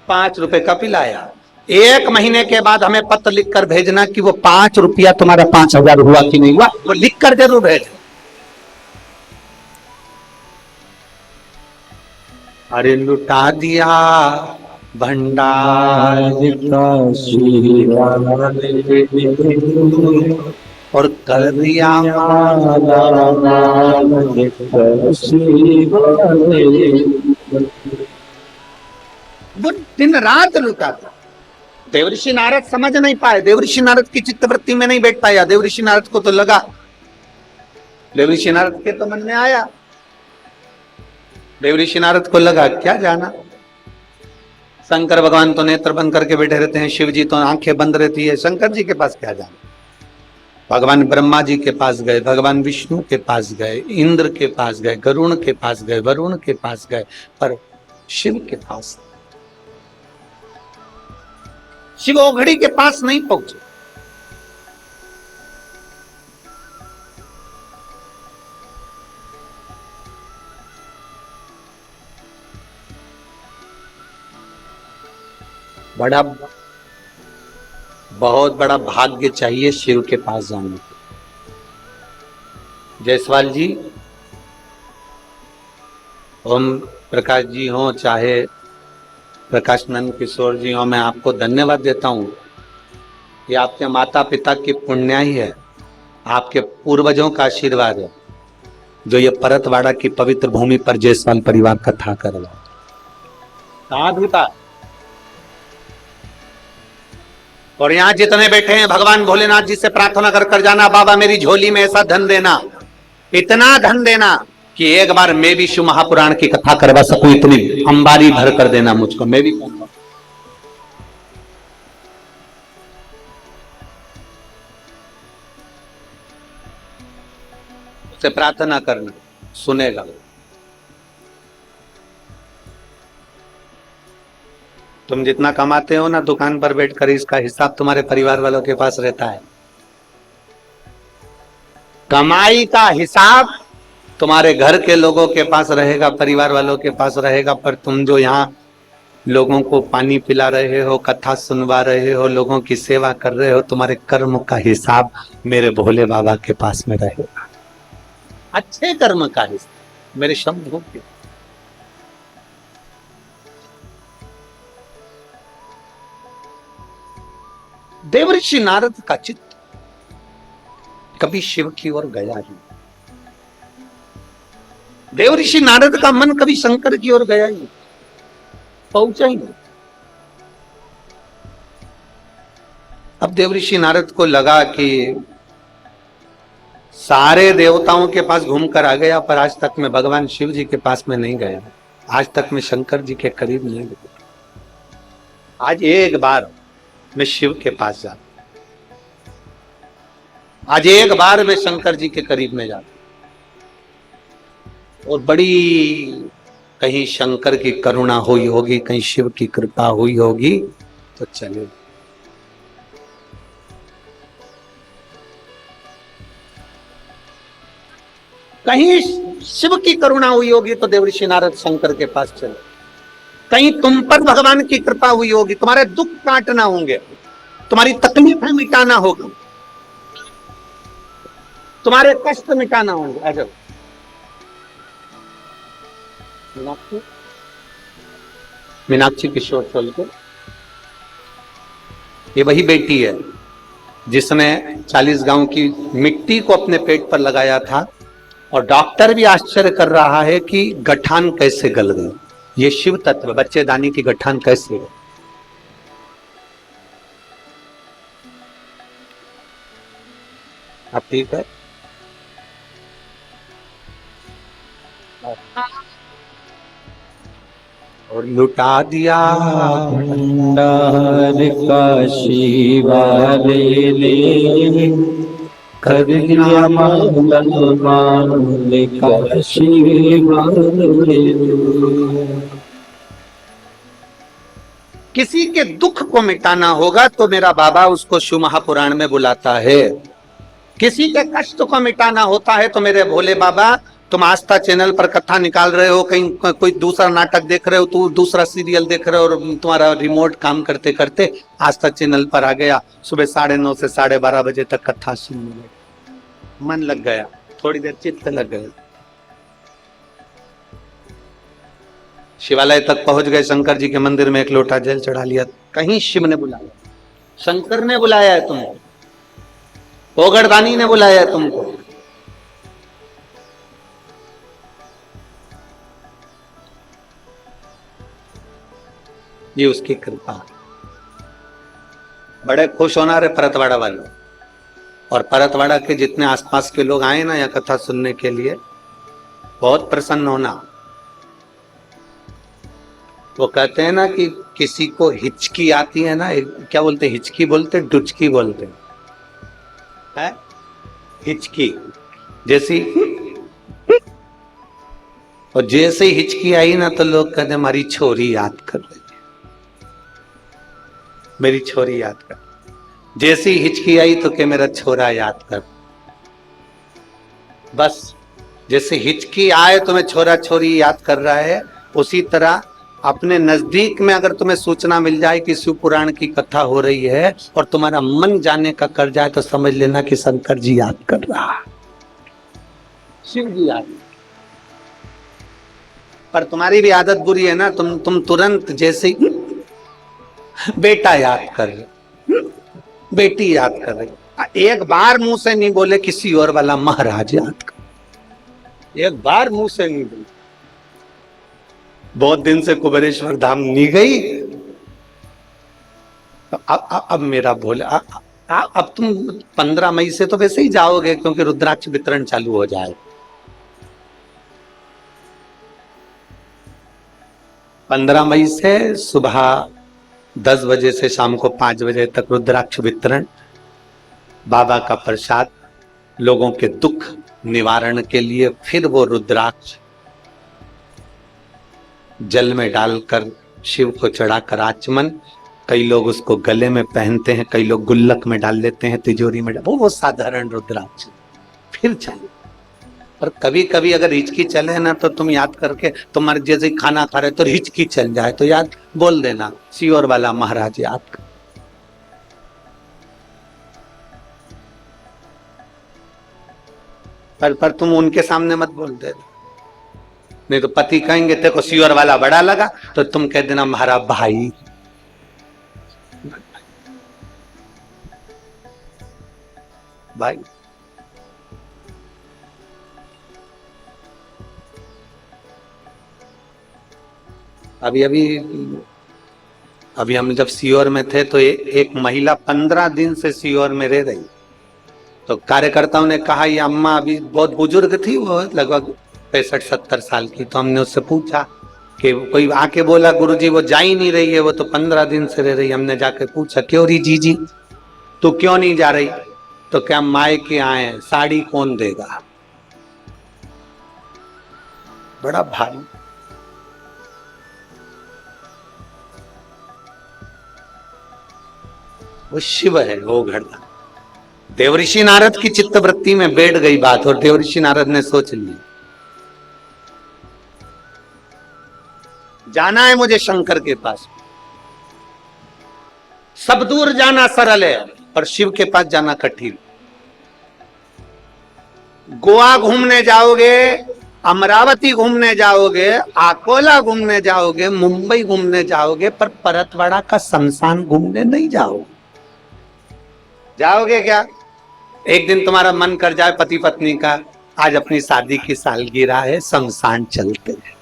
5 रुपए का पिलाया। 1 महीने के बाद हमें पत्र लिखकर भेजना कि वो 5 रुपया तुम्हारा 5,000 हुआ कि नहीं हुआ, वो लिखकर जरूर भेज। अरे लुटा दिया भंडार और कर दिया वो दिन रात लुटाता। देवऋषि नारद समझ नहीं पाए, देवऋषि नारद की चित्तवृत्ति में नहीं बैठ पाया। देवऋषि नारद को तो लगा, देवऋषि नारद के तो मन में आया, देवऋषि नारद को लगा क्या जाना, शंकर भगवान तो नेत्र बंद करके बैठे रहते हैं, शिव जी तो आंखें बंद रहती है, शंकर जी के पास क्या जाना। भगवान ब्रह्मा जी के पास गए, भगवान विष्णु के पास गए, इंद्र के पास गए, गरुण के पास गए, वरुण के पास गए, पर शिव के पास, शिव ओघड़ी के पास नहीं पहुंचे। बड़ा बहुत बड़ा भाग्य चाहिए शिव के पास जाने के। जायसवाल जी, ओम प्रकाश जी हो, चाहे प्रकाश नंद किशोर जी हो, मैं आपको धन्यवाद देता हूं। ये आपके माता पिता की पुण्याई है, आपके पूर्वजों का आशीर्वाद है, जो ये परतवाड़ा की पवित्र भूमि पर जायसवाल परिवार कथा कर रहा है। साधुता। और यहां जितने बैठे हैं, भगवान भोलेनाथ जी से प्रार्थना कर जाना, बाबा मेरी झोली में ऐसा धन देना, इतना धन देना कि एक बार मैं भी शिव महापुराण की कथा करवा सकूं, इतनी अंबारी भर कर देना मुझको, मैं भी कहूंगा। उससे प्रार्थना करना, सुनेगा। तुम जितना कमाते हो ना दुकान पर बैठकर, इसका हिसाब तुम्हारे परिवार वालों के पास रहता है। कमाई का हिसाब तुम्हारे घर के लोगों के पास रहेगा, परिवार वालों के पास रहेगा, पर तुम जो यहाँ लोगों को पानी पिला रहे हो, कथा सुनवा रहे हो, लोगों की सेवा कर रहे हो, तुम्हारे कर्म का हिसाब मेरे भोले बाबा के पास में रहेगा। अच्छे कर्म का हिसाब मेरे शब्द के। देवऋषि नारद का चित्त कभी शिव की ओर गया ही, देवऋषि नारद का मन कभी शंकर की ओर गया ही, पहुंचा ही नहीं। अब देवऋषि नारद को लगा कि सारे देवताओं के पास घूमकर आ गया, पर आज तक मैं भगवान शिव जी के पास में नहीं गया, आज तक मैं शंकर जी के करीब नहीं गया। आज एक बार मैं शिव के पास जाता, आज एक बार मैं शंकर जी के करीब में जाता, और बड़ी कहीं शंकर की करुणा हुई होगी, कहीं शिव की कृपा हुई होगी, तो चले। कहीं शिव की करुणा हुई होगी तो देवर्षि नारद शंकर के पास चले, कहीं तुम पर भगवान की कृपा हुई होगी, तुम्हारे दुख काटना होंगे, तुम्हारी तकलीफें मिटाना होगा, तुम्हारे कष्ट मिटाना होंगे। अजब मीनाक्षी, मीनाक्षी किशोर चोलकर, ये वही बेटी है जिसने 40 गांव की मिट्टी को अपने पेट पर लगाया था और डॉक्टर भी आश्चर्य कर रहा है कि गठान कैसे गल गई। ये शिव तत्व, बच्चेदानी की गठान कैसे गई। आप ठीक है? और लुटा दिया
भंडार काशी वाले ने, कर दिया मंगल माल काशी वाले ने।
किसी के दुख को मिटाना होगा तो मेरा बाबा उसको शिव महापुराण में बुलाता है। किसी के कष्ट को मिटाना होता है तो मेरे भोले बाबा, तुम आस्था चैनल पर कथा निकाल रहे हो, कहीं कोई दूसरा नाटक देख रहे हो, तू दूसरा सीरियल देख रहे हो और तुम्हारा रिमोट काम करते करते आस्था चैनल पर आ गया, सुबह 9:30 से 12:30 बजे तक कथा सुनने लगे, मन लग गया, थोड़ी देर चित्त लग गया, शिवालय तक पहुंच गए, शंकर जी के मंदिर में एक लोटा जल चढ़ा लिया, कहीं शिव ने बुलाया, शंकर ने बुलाया है तुमको, ओगड़दानी ने बुलाया है तुमको। ये उसकी कृपा। बड़े खुश होना रे परतवाड़ा वालों, और परतवाड़ा के जितने आसपास के लोग आए ना यहाँ कथा सुनने के लिए, बहुत प्रसन्न होना। वो कहते हैं ना कि किसी को हिचकी आती है ना, क्या बोलते, हिचकी बोलते, डुचकी बोलते है, हिचकी जैसी, और जैसे ही हिचकी आई ना तो लोग कहते हमारी छोरी याद कर रही है, मेरी छोरी याद कर, जैसी हिचकी आई तो के मेरा छोरा याद कर। बस जैसे हिचकी आए तो मैं छोरा छोरी याद कर रहा है, उसी तरह अपने नजदीक में अगर तुम्हें सूचना मिल जाए कि शिव पुराण की कथा हो रही है और तुम्हारा मन जाने का कर जाए तो समझ लेना कि शंकर जी याद कर रहा है, शिव जी याद। पर तुम्हारी भी आदत बुरी है ना, तुम तुरंत जैसे बेटा याद कर रहे, बेटी याद कर रही, एक बार मुंह से नहीं बोले किसी और वाला महाराज याद कर, एक बार मुंह से नहीं बोले। बहुत दिन से कुबेरेश्वर धाम नहीं गई, अब मेरा भोले, अब तुम 15 मई से तो वैसे ही जाओगे क्योंकि रुद्राक्ष वितरण चालू हो जाए। 15 मई से सुबह 10 बजे से शाम को 5 बजे तक रुद्राक्ष वितरण, बाबा का प्रसाद, लोगों के दुख निवारण के लिए। फिर वो रुद्राक्ष जल में डालकर शिव को चढ़ाकर आचमन, कई लोग उसको गले में पहनते हैं, कई लोग गुल्लक में डाल लेते हैं, तिजोरी में वो साधारण रुद्राक्ष। फिर चले, और कभी कभी अगर हिचकी चले ना तो तुम याद करके, तुम्हारे जैसे खाना खा रहे तो हिचकी चल जाए तो याद बोल देना सियोर वाला महाराज याद कर। पर तुम उनके सामने मत बोल देना, नहीं तो पति कहेंगे तेरे को सियोर वाला बड़ा लगा, तो तुम कह देना हमारा भाई। भाई अभी हम जब सियोर में थे तो एक महिला 15 दिन से सियोर में रह रही, तो कार्यकर्ताओं ने कहा ये अम्मा अभी बहुत बुजुर्ग थी, वो लगभग 65-70 साल की, तो हमने उससे पूछा कि कोई आके बोला गुरुजी वो जा ही नहीं रही है, वो तो 15 दिन से रह रही। हमने जाके पूछा क्यों री जीजी तू क्यों नहीं जा रही, तो क्या माए के आए, साड़ी कौन देगा। बड़ा भारी, वो शिव है, वो घड़ता देवऋषि नारद की चित्तवृत्ति में बैठ गई बात और देवऋषि नारद ने सोच लिया, जाना है मुझे शंकर के पास। सब दूर जाना सरल है पर शिव के पास जाना कठिन। गोवा घूमने जाओगे, अमरावती घूमने जाओगे, अकोला घूमने जाओगे, मुंबई घूमने जाओगे, पर परतवाड़ा का शमशान घूमने नहीं जाओगे। जाओगे क्या? एक दिन तुम्हारा मन कर जाए पति पत्नी का, आज अपनी शादी की सालगिरह है, शमशान चलते हैं।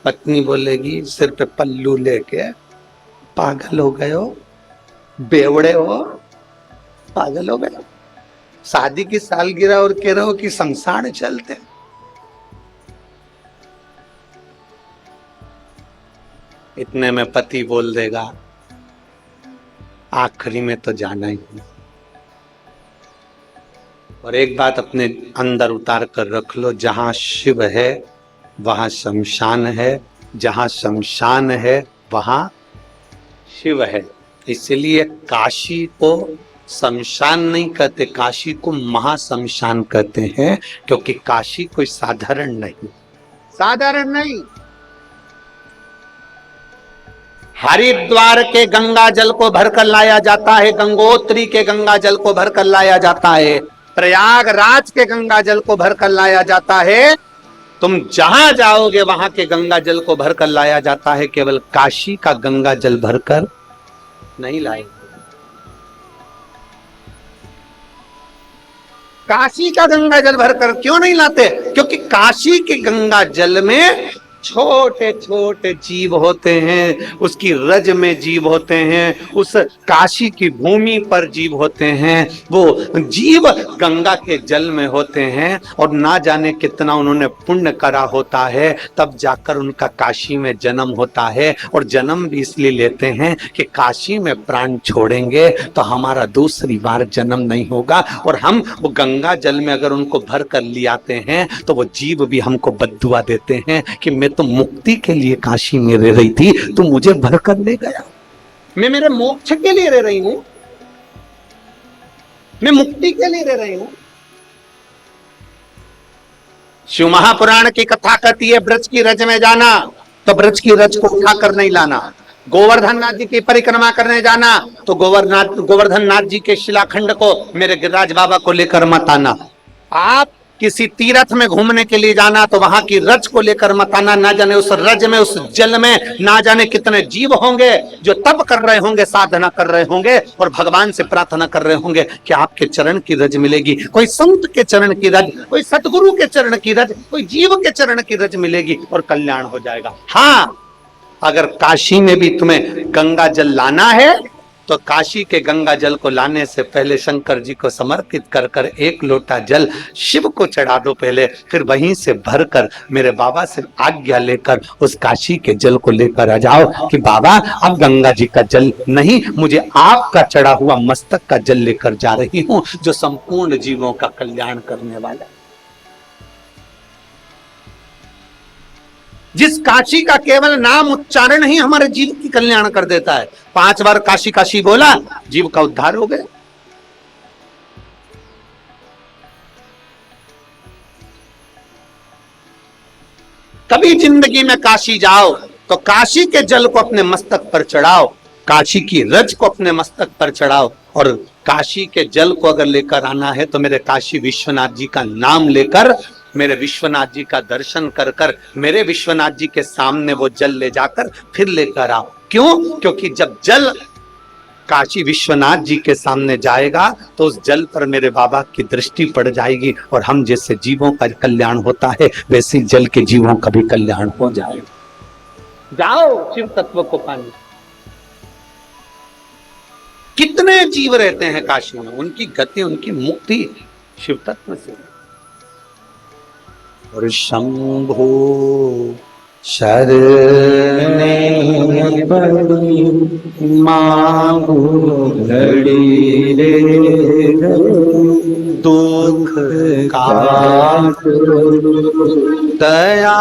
पत्नी बोलेगी सिर पे पल्लू लेके, पागल हो गए हो, बेवड़े हो, पागल हो गए, शादी की सालगिरह और कह रहे हो कि शमशान चलते। इतने में पति बोल देगा आखिरी में तो जाना ही है। और एक बात अपने अंदर उतार कर रख लो, जहां शिव है वहां शमशान है, जहां शमशान है वहां शिव है। इसलिए काशी को शमशान नहीं कहते, काशी को महाशमशान कहते हैं, क्योंकि काशी कोई साधारण नहीं, साधारण नहीं। हरिद्वार के गंगा जल को भरकर लाया जाता है, गंगोत्री के गंगा जल को भरकर लाया जाता है, प्रयागराज के गंगा जल को भरकर लाया जाता है। तुम जहां जाओगे वहां के गंगा जल को भरकर लाया जाता है, केवल काशी का गंगा जल भरकर नहीं लाए। काशी का गंगा जल भरकर क्यों नहीं लाते? क्योंकि काशी के गंगा जल में छोटे छोटे जीव होते हैं, उसकी रज में जीव होते हैं, उस काशी की भूमि पर जीव होते हैं। वो जीव गंगा के जल में होते हैं और ना जाने कितना उन्होंने पुण्य करा होता है, तब जाकर उनका काशी में जन्म होता है। और जन्म भी इसलिए लेते हैं कि काशी में प्राण छोड़ेंगे तो हमारा दूसरी बार जन्म नहीं होगा। और हम वो गंगा जल में अगर उनको भर कर ले आते हैं तो वो जीव भी हमको बद्दुआ देते हैं कि मैं तो मुक्ति के लिए काशी में रह रही थी, तू मुझे भर कर ले गया। मैं मेरे मोक्ष के लिए रह रही हूं, मैं मुक्ति के लिए रह रही हूं। शिव महापुराण की कथा कहती है ब्रज की रज में जाना, तो ब्रज की रज को उठाकर नहीं लाना। गोवर्धन नाथ जी की परिक्रमा करने जाना तो गोवर्धन नाथ जी के शिलाखंड को मेरे गिरिराज बाबा को लेकर मत आना। आप किसी तीर्थ में घूमने के लिए जाना तो वहां की रज को लेकर मत आना। ना जाने उस रज में, उस जल में ना जाने कितने जीव होंगे जो तप कर रहे होंगे, साधना कर रहे होंगे और भगवान से प्रार्थना कर रहे होंगे कि आपके चरण की रज मिलेगी। कोई संत के चरण की रज, कोई सतगुरु के चरण की रज, कोई जीव के चरण की रज मिलेगी और कल्याण हो जाएगा। हाँ, अगर काशी में भी तुम्हें गंगा जल लाना है तो काशी के गंगा जल को लाने से पहले शंकर जी को समर्पित कर कर एक लोटा जल शिव को चढ़ा दो पहले, फिर वहीं से भरकर मेरे बाबा से आज्ञा लेकर उस काशी के जल को लेकर आ जाओ कि बाबा अब गंगा जी का जल नहीं, मुझे आपका चढ़ा हुआ मस्तक का जल लेकर जा रही हूं जो संपूर्ण जीवों का कल्याण करने वाला है। जिस काशी का केवल नाम उच्चारण ही हमारे जीव की कल्याण कर देता है। 5 बार काशी काशी बोला, जीव का उद्धार हो गया। कभी जिंदगी में काशी जाओ तो काशी के जल को अपने मस्तक पर चढ़ाओ, काशी की रज को अपने मस्तक पर चढ़ाओ। और काशी के जल को अगर लेकर आना है तो मेरे काशी विश्वनाथ जी का नाम लेकर, मेरे विश्वनाथ जी का दर्शन कर कर, मेरे विश्वनाथ जी के सामने वो जल ले जाकर फिर लेकर आओ। क्यों? क्योंकि जब जल काशी विश्वनाथ जी के सामने जाएगा तो उस जल पर मेरे बाबा की दृष्टि पड़ जाएगी और हम जैसे जीवों का कल्याण होता है वैसे जल के जीवों का भी कल्याण हो जाएगा। जाओ शिव तत्व को पाने। कितने जीव रहते हैं काशी में, उनकी गति, उनकी मुक्ति शिव तत्व से। और शंभो शरणे
पड़ी मांगो घड़ी रे
दुख का दया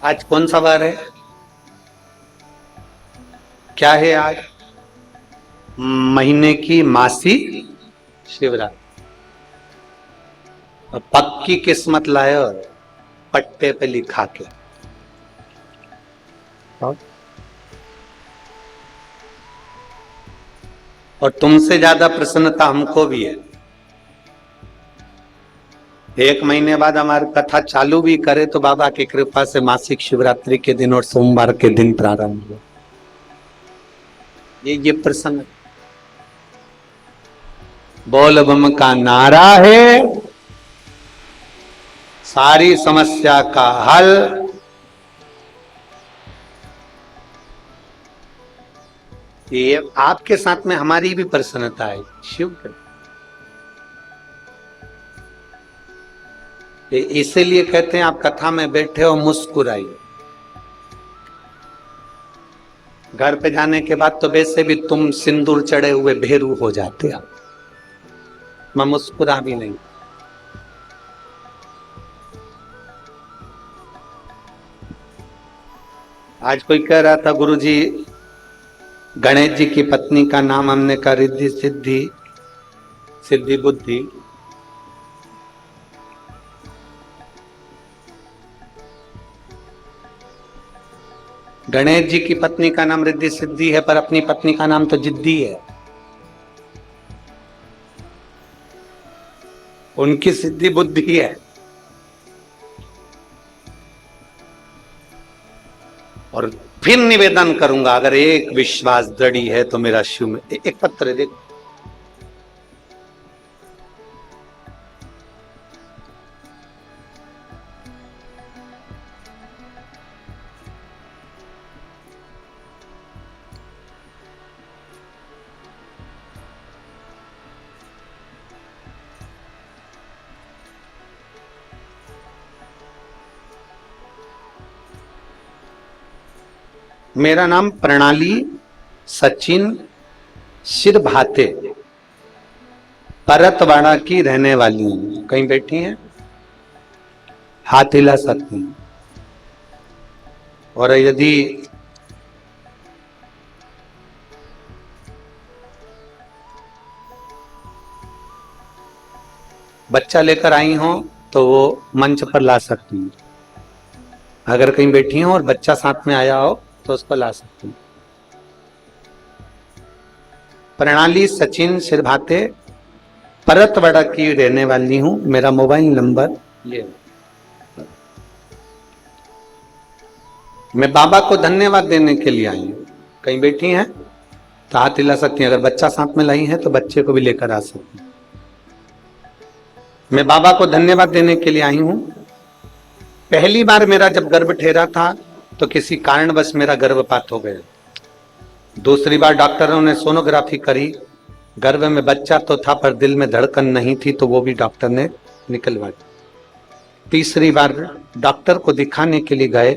आज कौन सा वार है? क्या है आज? महीने की मासी शिवरात्रि। पक्की किस्मत लायो पट्टे पे लिखा के। और तुमसे ज्यादा प्रसन्नता हमको भी है। 1 महीने बाद हमारी कथा चालू भी करे तो बाबा की कृपा से मासिक शिवरात्रि के दिन और सोमवार के दिन प्रारंभ हो। ये प्रसन्न बोल बम का नारा है, सारी समस्या का हल। ये आपके साथ में हमारी भी प्रसन्नता है शिव के। इसीलिए कहते हैं आप कथा में बैठे हो मुस्कुराइए। घर पे जाने के बाद तो वैसे भी तुम सिंदूर चढ़े हुए भेरू हो जाते हो, मैं मुस्कुरा भी नहीं। आज कोई कह रहा था गुरुजी गणेश जी की पत्नी का नाम हमने कहा रिद्धि सिद्धि सिद्धि बुद्धि। गणेश जी की पत्नी का नाम रिद्धि सिद्धि है, पर अपनी पत्नी का नाम तो जिद्दी है। उनकी सिद्धि बुद्धि है। और फिर निवेदन करूंगा, अगर एक विश्वास दृढ़ है तो मेरा शिव में एक पत्र देखो। मेरा नाम प्रणाली सचिन सिरभाते, परतवाड़ा की रहने वाली हूं। कहीं बैठी हैं? हाथ हिला सकती हैं। और यदि बच्चा लेकर आई हो तो वो मंच पर ला सकती हैं। अगर कहीं बैठी हो और बच्चा साथ में आया हो तो उसको ला सकते हैं। प्रणाली सचिन सिरभाते, परतवाड़ा की रहने वाली हूं। मेरा मोबाइल नंबर ये। मैं बाबा को धन्यवाद देने के लिए आई हूं। कहीं बैठी हैं तो हाथ हिला सकती हैं। अगर बच्चा साथ में लाई है तो बच्चे को भी लेकर आ सकती हैं। मैं बाबा को धन्यवाद देने के लिए आई हूं। पहली बार मेरा जब गर्भ ठहरा था तो किसी कारणवश मेरा गर्भपात हो गया। दूसरी बार डॉक्टरों ने सोनोग्राफी करी, गर्भ में बच्चा तो था पर दिल में धड़कन नहीं थी, तो वो भी डॉक्टर ने निकलवा दी। तीसरी बार डॉक्टर को दिखाने के लिए गए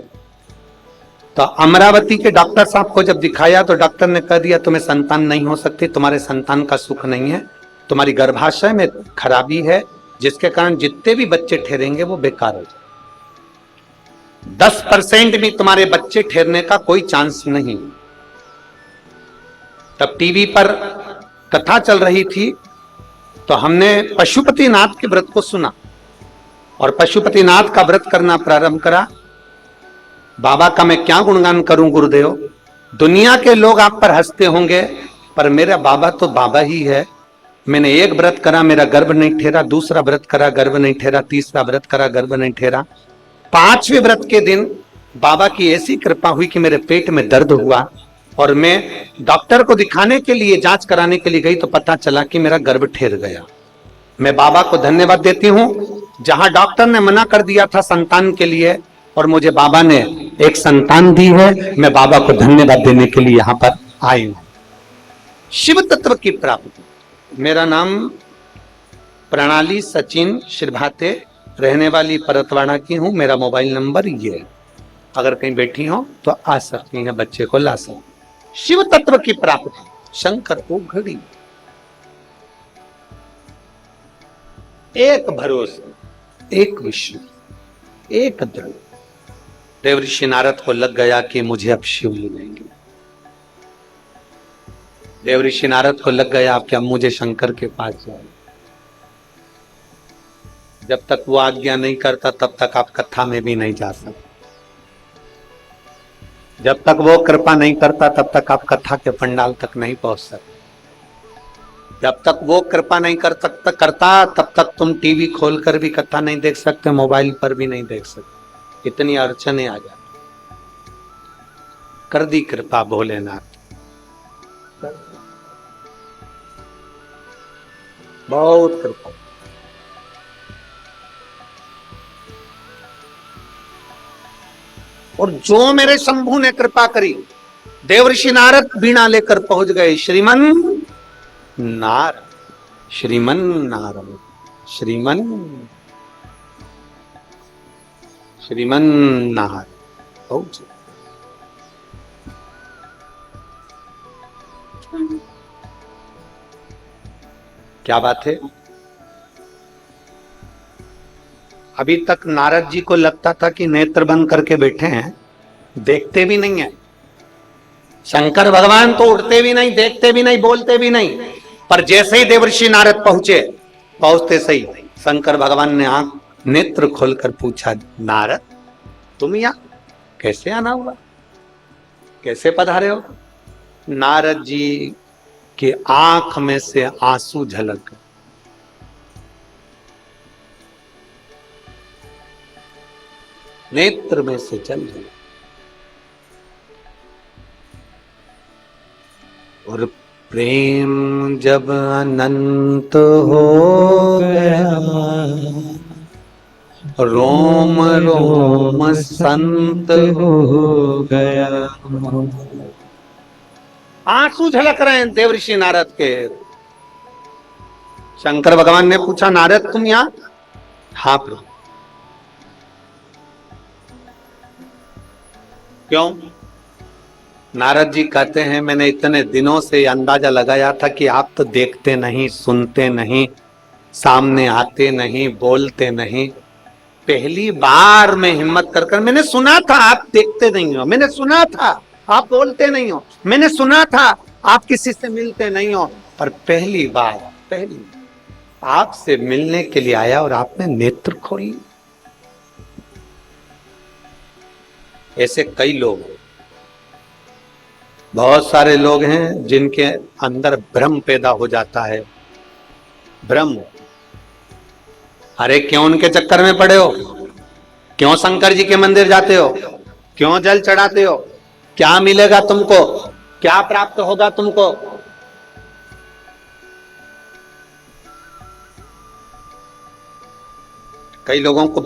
तो अमरावती के डॉक्टर साहब को जब दिखाया तो डॉक्टर ने कह दिया तुम्हें संतान नहीं हो सकती, तुम्हारे संतान का सुख नहीं है, तुम्हारी गर्भाशय में खराबी है, जिसके कारण जितने भी बच्चे ठहरेंगे वो बेकार हो जाए। 10% भी तुम्हारे बच्चे ठहरने का कोई चांस नहीं। तब टीवी पर कथा चल रही थी तो हमने पशुपतिनाथ के व्रत को सुना और पशुपतिनाथ का व्रत करना प्रारंभ करा। बाबा का मैं क्या गुणगान करूं गुरुदेव, दुनिया के लोग आप पर हंसते होंगे पर मेरा बाबा तो बाबा ही है। मैंने एक व्रत करा, मेरा गर्भ नहीं ठहरा, दूसरा व्रत करा, गर्भ नहीं ठहरा, तीसरा व्रत करा, गर्भ नहीं ठहरा, 5वें व्रत के दिन बाबा की ऐसी कृपा हुई कि मेरे पेट में दर्द हुआ और मैं डॉक्टर को दिखाने के लिए, जांच कराने के लिए गई तो पता चला कि मेरा गर्भ ठहर गया। मैं बाबा को धन्यवाद देती हूं, जहां डॉक्टर ने मना कर दिया था संतान के लिए और मुझे बाबा ने एक संतान दी है। मैं बाबा को धन्यवाद देने के लिए यहां पर आई हूं। शिव तत्व की प्राप्ति। मेरा नाम प्रणाली सचिन शिरभाते, रहने वाली परतवाड़ा की हूं। मेरा मोबाइल नंबर ये है, अगर कहीं बैठी हो तो आ सकती हैं, बच्चे को ला सकती। शिव तत्व की प्राप्ति, शंकर को घड़ी, एक भरोसा, एक विष्णु, एक दृढ़। देव ऋषि नारद को लग गया कि मुझे अब शिव मिलेंगे। देव ऋषि नारद को लग गया कि अब मुझे शंकर के पास जाए। जब तक वो आज्ञा नहीं करता तब तक आप कथा में भी नहीं जा सकते। जब तक वो कृपा नहीं करता तब तक आप कथा के पंडाल तक नहीं पहुंच सकते। जब तक वो कृपा नहीं करता तब तक तुम टीवी खोलकर भी कथा नहीं देख सकते, मोबाइल पर भी नहीं देख सकते। इतनी अड़चने आ जाती। कर दी कृपा भोलेनाथ, बहुत कृपा। और जो मेरे शंभू ने कृपा करी, देव ऋषि नारद बीणा लेकर पहुंच गए। श्रीमन नारद, श्रीमन नारद, श्रीमन श्रीमन नारद पहुंचे। क्या बात है। अभी तक नारद जी को लगता था कि नेत्र बंद करके बैठे हैं, देखते भी नहीं है। शंकर भगवान तो उठते भी नहीं, देखते भी नहीं, बोलते भी नहीं। पर जैसे ही देवर्षि नारद पहुंचते सही शंकर भगवान ने आंख नेत्र खोलकर पूछा, नारद तुम यहां कैसे आना हुआ, कैसे पधारे हो। नारद जी की आंख में से आंसू झलक गए। नेत्र में से जल गया और प्रेम जब अनंत हो गया, रोम रोम संत हो गया। आंसू झलक रहे हैं देवर्षि नारद के। शंकर भगवान ने पूछा, नारद तुम यहां? हाँ प्रभु। क्यों? नारद जी कहते हैं, मैंने इतने दिनों से अंदाजा लगाया था कि आप तो देखते नहीं, सुनते नहीं, सामने आते नहीं, बोलते नहीं। पहली बार मैं हिम्मत कर मैंने सुना था आप देखते नहीं हो, मैंने सुना था आप बोलते नहीं हो, मैंने सुना था आप किसी से मिलते नहीं हो, और पहली आपसे मिलने के लिए आया और आपने नेत्र खोली। ऐसे कई लोग, बहुत सारे लोग हैं जिनके अंदर भ्रम पैदा हो जाता है। भ्रम, अरे क्यों उनके चक्कर में पड़े हो, क्यों शंकर जी के मंदिर जाते हो, क्यों जल चढ़ाते हो, क्या मिलेगा तुमको, क्या प्राप्त होगा तुमको। कई लोगों को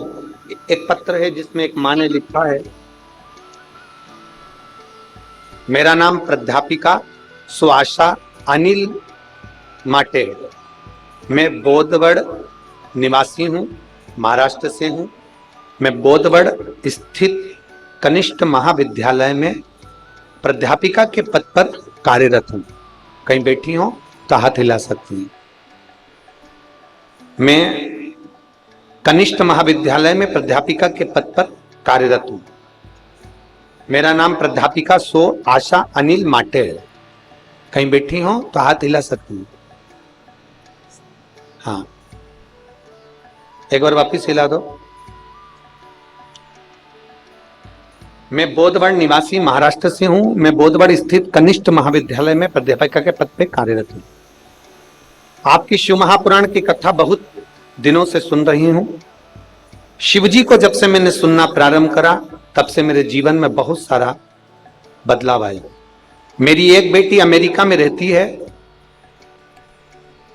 एक पत्र है जिसमें एक माँ ने लिखा है, मेरा नाम प्राध्यापिका सुआशा अनिल माटे है, मैं बोधवड़ निवासी हूं, महाराष्ट्र से हूं। मैं बोधवड़ स्थित कनिष्ठ महाविद्यालय में प्राध्यापिका के पद पर कार्यरत हूं। कहीं बैठी हो तो हाथ हिला सकती हैं। मैं कनिष्ठ महाविद्यालय में प्राध्यापिका के पद पर कार्यरत हूं। मेरा नाम प्राध्यापिका सो आशा अनिल माटे है। कहीं बैठी हो तो हाथ हिला सकती हैं। हाँ, एक बार वापिस हिला दो। मैं बोधवड़ निवासी महाराष्ट्र से हूं। मैं बोधवड़ स्थित कनिष्ठ महाविद्यालय में प्राध्यापिका के पद पर कार्यरत हूं। आपकी शिव महापुराण की कथा बहुत दिनों से सुन रही हूं। शिवजी को जब से मैंने सुनना प्रारंभ करा तब से मेरे जीवन में बहुत सारा बदलाव आया। मेरी एक बेटी अमेरिका में रहती है,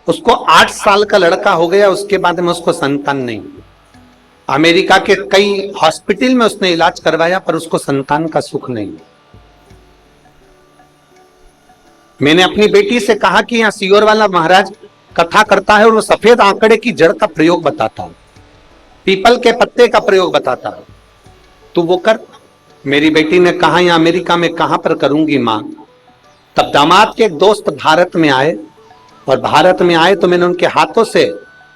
उसको 8 साल का लड़का हो गया, उसके बाद में उसको संतान नहीं। अमेरिका के कई हॉस्पिटल में उसने इलाज करवाया पर उसको संतान का सुख नहीं। मैंने अपनी बेटी से कहा कि यहां सियोर वाला महाराज कथा करता है और वो सफेद आंकड़े की जड़ का प्रयोग बताता है, पीपल के पत्ते का प्रयोग बताता है, तो वो कर। मेरी बेटी ने कहा यहां अमेरिका में कहां पर करूंगी मां। तब दामाद के एक दोस्त भारत में आए, और भारत में आए तो मैंने उनके हाथों से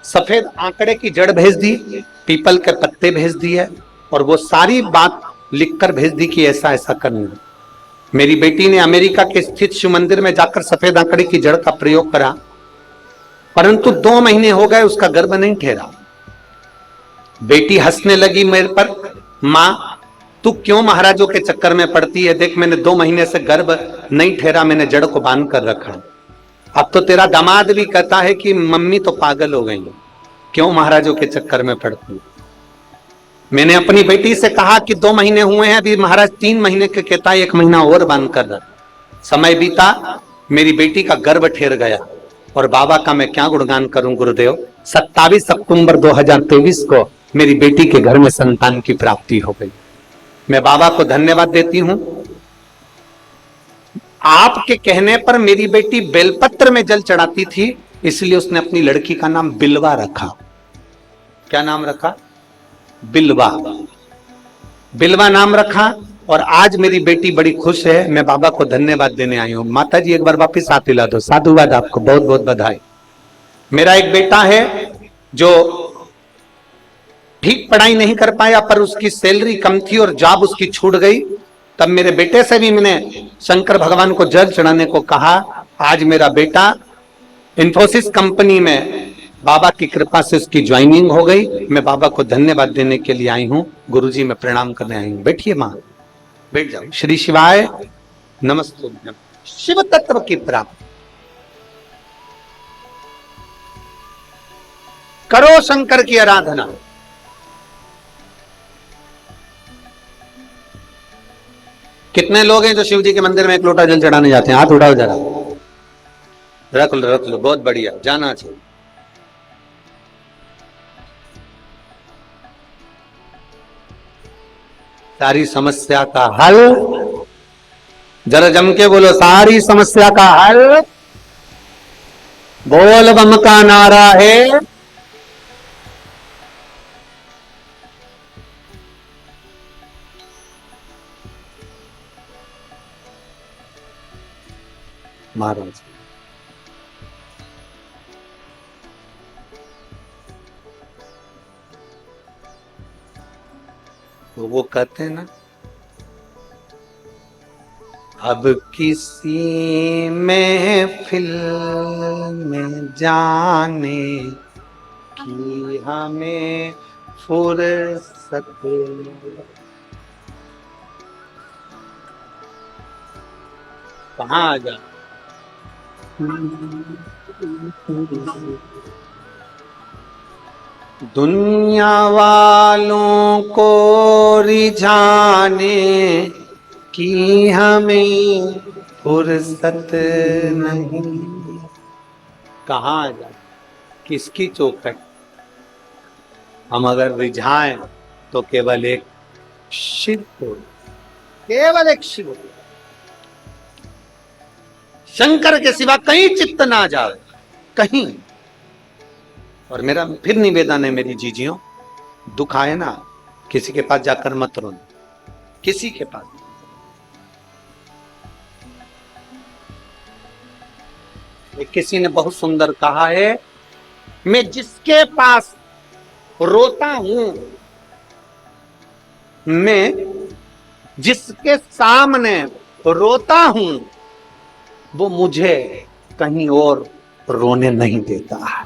सफेद आंकड़े की जड़ भेज दी, पीपल के पत्ते भेज दिए, और वो सारी बात लिखकर भेज दी कि ऐसा ऐसा करना। मेरी बेटी ने अमेरिका के स्थित शिव मंदिर में जाकर सफेद आंकड़े की जड़ का प्रयोग करा, परंतु 2 महीने हो गए उसका गर्भ नहीं ठहरा। बेटी हंसने लगी मेरे पर, मां तू क्यों महाराजों के चक्कर में पड़ती है, देख मैंने 2 महीने से गर्भ नहीं ठहरा, मैंने जड़ को बांध कर रखा। अब तो तेरा दामाद भी कहता है कि मम्मी तो पागल हो गई, क्यों महाराजों के चक्कर में पड़ती। मैंने अपनी बेटी से कहा कि 2 महीने हुए हैं, अभी महाराज 3 महीने के कहता है, 1 महीना और बांध कर रख। समय बीता, मेरी बेटी का गर्भ ठहर गया, और बाबा का मैं क्या गुणगान करूं गुरुदेव। 27 अक्टूबर 2023 को मेरी बेटी के घर में संतान की प्राप्ति हो गई। मैं बाबा को धन्यवाद देती हूं। आपके कहने पर मेरी बेटी बेलपत्र में जल चढ़ाती थी, इसलिए उसने अपनी लड़की का नाम बिलवा रखा। क्या नाम रखा? बिलवा। बिलवा नाम रखा, और आज मेरी बेटी बड़ी खुश है। मैं बाबा को धन्यवाद देने आई हूं। माता जी एक बार वापिस हाथ हिला दो। साधुवाद, आपको बहुत बहुत बधाई। मेरा एक बेटा है जो ठीक पढ़ाई नहीं कर पाया, पर उसकी सैलरी कम थी और जॉब उसकी छूट गई। तब मेरे बेटे से भी मैंने शंकर भगवान को जल चढ़ाने को कहा। आज मेरा बेटा इंफोसिस कंपनी में बाबा की कृपा से उसकी ज्वाइनिंग हो गई। मैं बाबा को धन्यवाद देने के लिए आई हूं। गुरुजी मैं प्रणाम करने आई हूं। बैठिए मां, बैठ जाओ। श्री शिवाय नमस्ते। शिव तत्व की प्राप्ति करो, शंकर की आराधना। कितने लोग हैं जो शिव जी के मंदिर में एक लोटा जल चढ़ाने जाते हैं? हाथ उठाओ जरा। रख लो रख लो, बहुत बढ़िया, जाना चाहिए। सारी समस्या का हल, जरा जम के बोलो, सारी समस्या का हल बोल बम का नारा है। महाराज तो वो कहते हैं ना, अब किसी महफिल में जाने की हमें फुर्सत, कहाँ आ जा। दुनिया वालों को रिझाने की हमें फुर्सत नहीं। कहाँ आ जा, किसकी चौखट। हम अगर रिझाएं तो केवल एक शिव को, केवल एक शिव को, शंकर के सिवा कहीं चित्त ना जाए, कहीं। और मेरा फिर निवेदन है मेरी जीजियों, दुख आए ना, किसी के पास जाकर मत रोना, किसी के पास। किसी ने बहुत सुंदर कहा है, मैं जिसके पास रोता हूं, मैं जिसके सामने रोता हूं, वो मुझे कहीं और रोने नहीं देता है।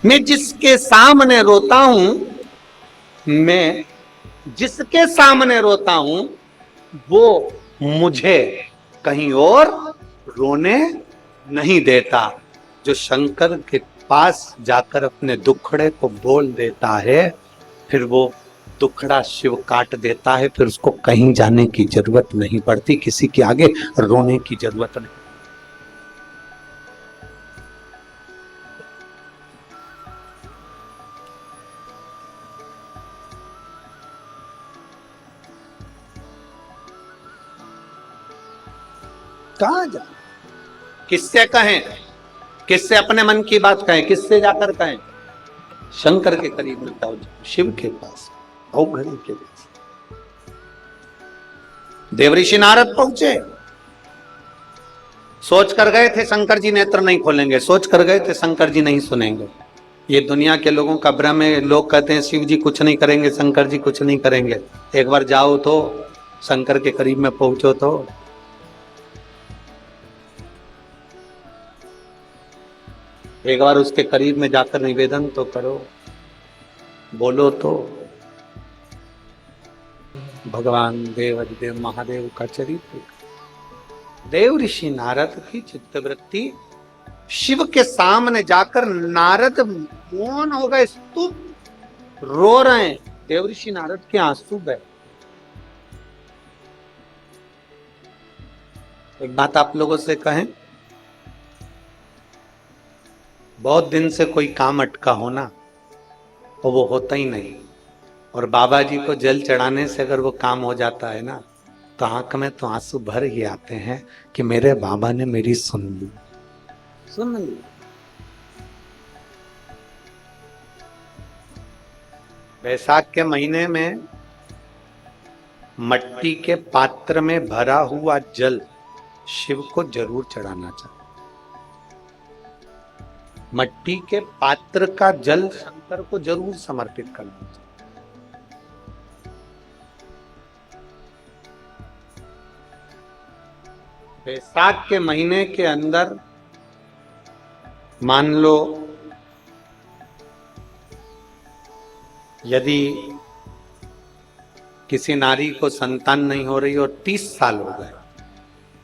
मैं जिसके सामने रोता हूं, मैं जिसके सामने रोता हूं, वो मुझे कहीं और रोने नहीं देता। जो शंकर के पास जाकर अपने दुखड़े को बोल देता है, फिर वो दुखड़ा शिव काट देता है, फिर उसको कहीं जाने की जरूरत नहीं पड़ती, किसी के आगे रोने की जरूरत नहीं। कहां जा किससे कहें? किससे अपने मन की बात कहें? किससे जाकर कहें? शंकर के करीब मिलता हो, शिव के पास, घड़ी के पास। देवऋषि नारद पहुंचे, सोच कर गए थे शंकर जी नेत्र नहीं खोलेंगे, सोच कर गए थे शंकर जी नहीं सुनेंगे। ये दुनिया के लोगों का भ्रम है। लोग कहते हैं शिव जी कुछ नहीं करेंगे, शंकर जी कुछ नहीं करेंगे। एक बार जाओ तो, शंकर के करीब में पहुंचो तो। एक बार उसके करीब में जाकर निवेदन तो करो, बोलो तो। भगवान देव महादेव का चरित्र, देव ऋषि नारद की चित्तवृत्ति, शिव के सामने जाकर नारद मौन हो गए, स्तुप, रो रहे हैं। देव ऋषि नारद के आंसू बहे। एक बात आप लोगों से कहें, बहुत दिन से कोई काम अटका हो ना, और वो होता ही नहीं, और बाबा जी को जल चढ़ाने से अगर वो काम हो जाता है ना, तो आंख में तो आंसू भर ही आते हैं कि मेरे बाबा ने मेरी सुन ली, सुन ली। बैसाख के महीने में मट्टी के पात्र में भरा हुआ जल शिव को जरूर चढ़ाना चाहिए। मट्टी के पात्र का जल शंकर को जरूर समर्पित करना चाहिए। बैसाख के महीने के अंदर मान लो यदि किसी नारी को संतान नहीं हो रही और 30 साल हो गए,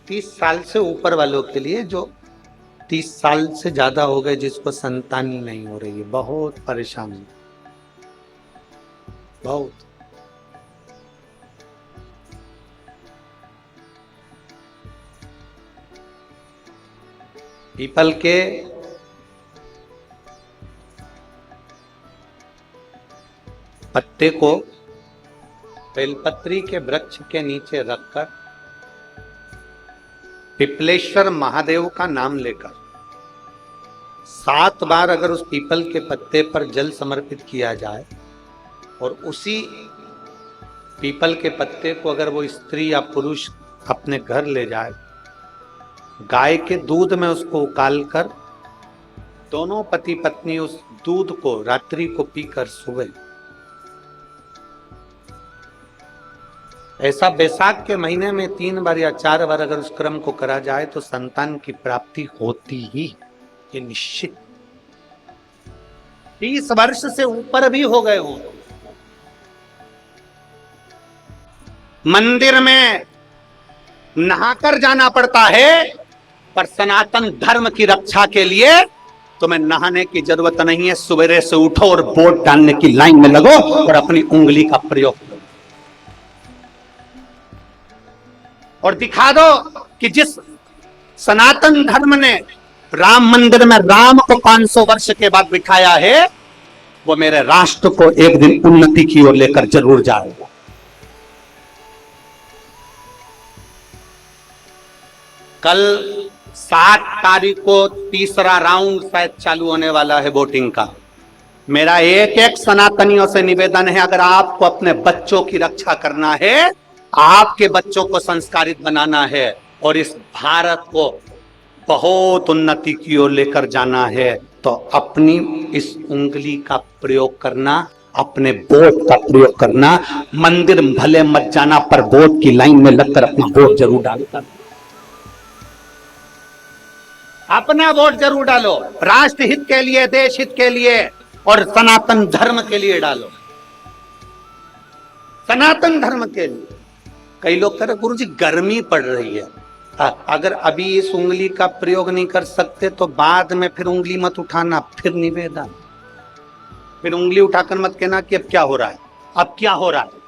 30 साल से ऊपर वालों के लिए, जो 30 साल से ज्यादा हो गए जिसको संतान ही नहीं हो रही है, बहुत परेशानी, बहुत। पीपल के पत्ते को बेलपत्री के वृक्ष के नीचे रखकर पिपलेश्वर महादेव का नाम लेकर 7 बार अगर उस पीपल के पत्ते पर जल समर्पित किया जाए, और उसी पीपल के पत्ते को अगर वो स्त्री या पुरुष अपने घर ले जाए, गाय के दूध में उसको उकालकर दोनों पति पत्नी उस दूध को रात्रि को पीकर सोए, ऐसा बैसाख के महीने में 3 बार या 4 बार अगर उस क्रम को करा जाए तो संतान की प्राप्ति होती ही, ये निश्चित। 30 वर्ष से ऊपर भी हो गए हो, मंदिर में नहाकर जाना पड़ता है, पर सनातन धर्म की रक्षा के लिए तुम्हें नहाने की जरूरत नहीं है। सवेरे से उठो और वोट डालने की लाइन में लगो और अपनी उंगली का प्रयोग करो और दिखा दो कि जिस सनातन धर्म ने राम मंदिर में राम को 500 वर्ष के बाद बिठाया है, वो मेरे राष्ट्र को एक दिन उन्नति की ओर लेकर जरूर जाएगा। कल 7 तारीख को तीसरा राउंड शायद चालू होने वाला है वोटिंग का। मेरा एक सनातनियों से निवेदन है, अगर आपको अपने बच्चों की रक्षा करना है, आपके बच्चों को संस्कारित बनाना है और इस भारत को बहुत उन्नति की ओर लेकर जाना है, तो अपनी इस उंगली का प्रयोग करना, अपने वोट का प्रयोग करना। मंदिर भले मत जाना, पर वोट की लाइन में लगकर अपना वोट जरूर डालना, अपना वोट जरूर डालो। राष्ट्र हित के लिए, देश हित के लिए और सनातन धर्म के लिए डालो, सनातन धर्म के लिए। कई लोग कह रहे गुरुजी गर्मी पड़ रही है, अगर अभी इस उंगली का प्रयोग नहीं कर सकते तो बाद में फिर उंगली मत उठाना। फिर निवेदन, फिर उंगली उठाकर मत कहना कि अब क्या हो रहा है, अब क्या हो रहा है।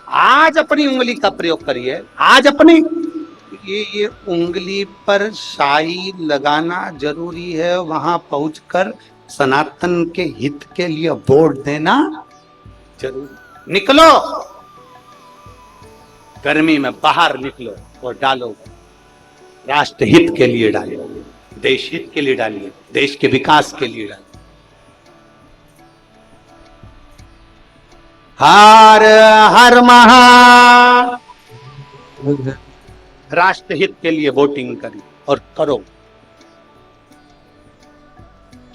आज अपनी उंगली का प्रयोग करिए। आज अपनी ये उंगली पर शाही लगाना जरूरी है। वहां पहुंचकर सनातन के हित के लिए वोट देना जरूरी। निकलो, गर्मी में बाहर निकलो और डालो। राष्ट्र हित के लिए डालिए, देश हित के लिए डालिए, देश के विकास के लिए डालिए। हर हर महा, राष्ट्र हित के लिए वोटिंग करिए और करो।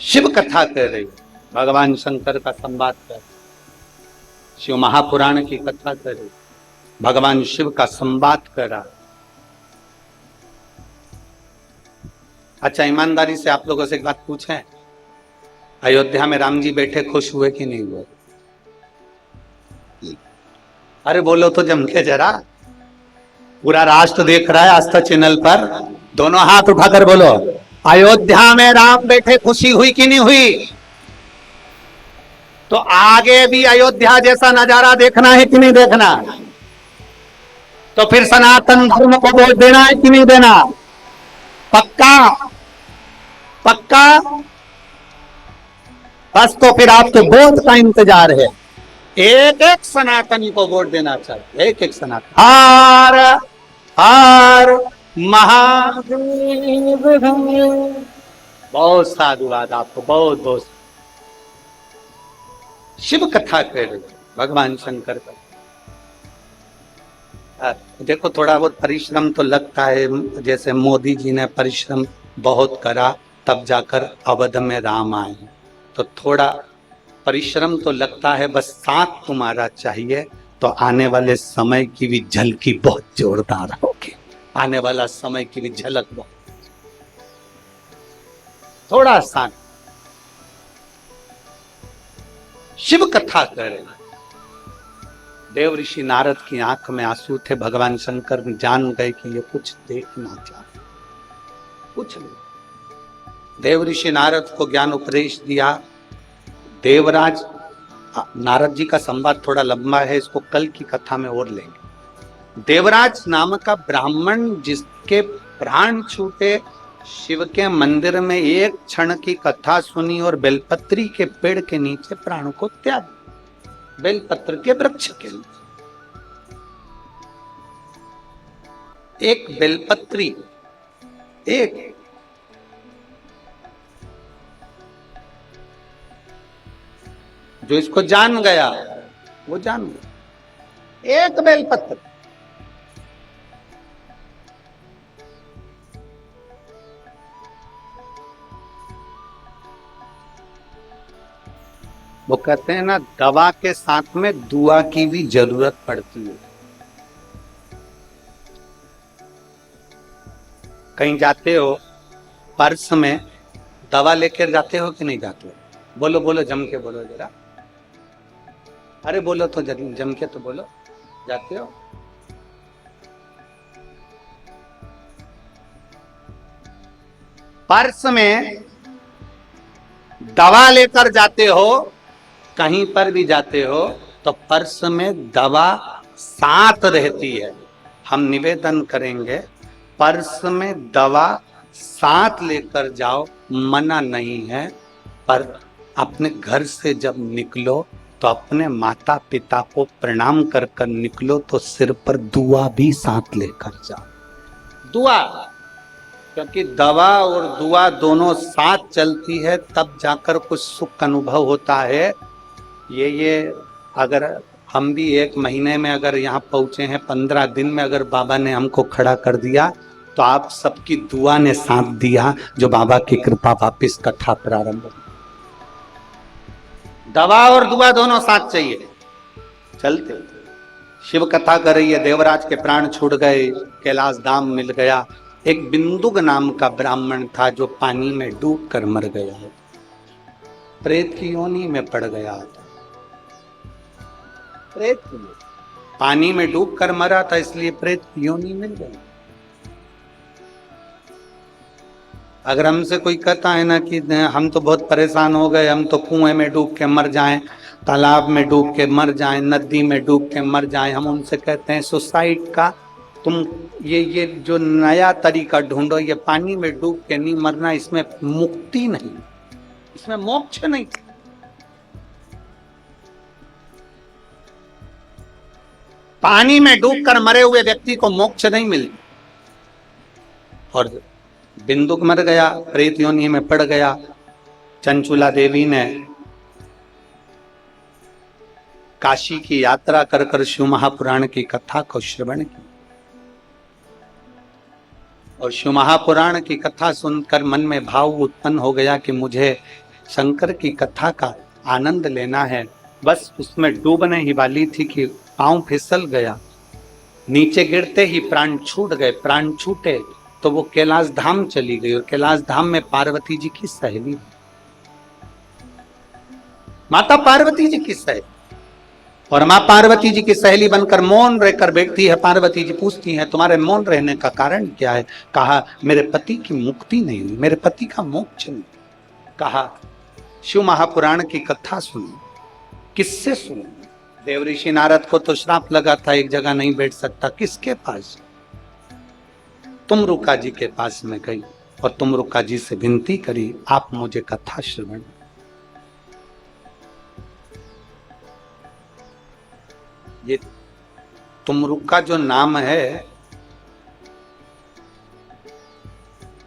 शिव कथा कर रही, भगवान शंकर का संवाद कर, शिव महापुराण की कथा कर रही, भगवान शिव का संवाद कर रहा। अच्छा, ईमानदारी से आप लोगों से एक बात पूछें, अयोध्या में राम जी बैठे खुश हुए कि नहीं हुए? अरे बोलो तो जम के जरा, पूरा राष्ट्र देख रहा है आस्था चैनल पर, दोनों हाथ उठाकर बोलो, अयोध्या में राम बैठे खुशी हुई कि नहीं हुई? तो आगे भी अयोध्या जैसा नजारा देखना है कि नहीं देखना? तो फिर सनातन धर्म को वोट देना है कि नहीं देना? पक्का पक्का? बस तो फिर आपके वोट का इंतजार है। एक एक सनातनी को वोट देना चाहिए, एक एक सनातन। हर हर महादेव। बहुत साधुवाद आपको, बहुत बहुत। शिव कथा कर भगवान शंकर का। देखो थोड़ा बहुत परिश्रम तो लगता है, जैसे मोदी जी ने परिश्रम बहुत करा तब जाकर अवध में राम आए, तो थोड़ा परिश्रम तो लगता है, बस साथ तुम्हारा चाहिए तो आने वाले समय की भी झलकी बहुत जोरदार होगी। आने वाला समय की भी झलक बहुत, थोड़ा सा शिव कथा करें। देव ऋषि नारद की आंख में आंसू थे, भगवान शंकर भी जान गए कि ये कुछ देखना चाहते, कुछ नहीं। देव ऋषि नारद को ज्ञान उपदेश दिया। देवराज, नारद जी का संवाद थोड़ा लंबा है, इसको कल की कथा में और लेंगे। देवराज नाम का ब्राह्मण जिसके प्राण छूटे, शिव के मंदिर में एक क्षण की कथा सुनी और बेलपत्री के पेड़ के नीचे प्राण को त्याग, बेलपत्र के वृक्ष के नीचे। एक बेलपत्री, एक जो इसको जान गया वो जान गया, एक बेलपत्र। वो कहते हैं ना, दवा के साथ में दुआ की भी जरूरत पड़ती है। कहीं जाते हो, पर्स में दवा लेकर जाते हो कि नहीं जाते हो? बोलो बोलो, जम के बोलो जरा। अरे बोलो तो जम के तो बोलो, जाते हो? पर्स में दवा लेकर जाते हो, कहीं पर भी जाते हो तो पर्स में दवा साथ रहती है। हम निवेदन करेंगे, पर्स में दवा साथ लेकर जाओ, मना नहीं है, पर अपने घर से जब निकलो तो अपने माता पिता को प्रणाम कर कर निकलो, तो सिर पर दुआ भी साथ लेकर जाओ। दुआ, क्योंकि दवा और दुआ दोनों साथ चलती है, तब जाकर कुछ सुख अनुभव होता है। ये अगर हम भी 1 महीने में अगर यहाँ पहुंचे हैं, 15 दिन में अगर बाबा ने हमको खड़ा कर दिया, तो आप सबकी दुआ ने साथ दिया, जो बाबा की कृपा वापिस कथा प्रारंभ हो। दवा और दुआ दोनों साथ चाहिए, चलते। शिव कथा कर रही है, देवराज के प्राण छूट गए, कैलाश धाम मिल गया। एक बिंदुक नाम का ब्राह्मण था जो पानी में डूब कर मर गया है, प्रेत की योनि में पड़ गया था। प्रेत पानी में डूब कर मरा था, इसलिए प्रेत की योनि मिल गई। अगर हमसे कोई कहता है ना कि हम तो बहुत परेशान हो गए, हम तो कुएं में डूब के मर जाएं, तालाब में डूब के मर जाएं, नदी में डूब के मर जाएं, हम उनसे कहते हैं सुसाइड का तुम ये जो नया तरीका ढूंढो, ये पानी में डूब के नहीं मरना, इसमें मुक्ति नहीं, इसमें मोक्ष नहीं। पानी में डूबकर मरे हुए व्यक्ति को मोक्ष नहीं मिले। और बिंदुक मर गया, प्रेत योनि में पड़ गया। चंचुला देवी ने काशी की यात्रा कर कर शिव महापुराण की कथा को श्रवण की और शिव महापुराण की कथा सुनकर मन में भाव उत्पन्न हो गया कि मुझे शंकर की कथा का आनंद लेना है। बस उसमें डूबने ही वाली थी कि पांव फिसल गया, नीचे गिरते ही प्राण छूट गए। प्राण छूटे तो वो कैलाश धाम चली गई और कैलाश धाम में पार्वती जी की सहेली, माता पार्वती जी की सहेली, और मां पार्वती जी की सहेली बनकर मौन रहकर बैठती है। पार्वती जी पूछती हैं तुम्हारे मौन रहने का कारण क्या है? कहा मेरे पति की मुक्ति नहीं हुई, मेरे पति का मोक्ष नहीं। कहा शिव महापुराण की कथा सुनी। किससे सुनी? देव ऋषि नारद को तो श्राप लगा था, एक जगह नहीं बैठ सकता। किसके पास? तुमरुका जी के पास में गई और तुमरुका जी से विनती करी आप मुझे कथा श्रवण। ये तुमरुका जो नाम है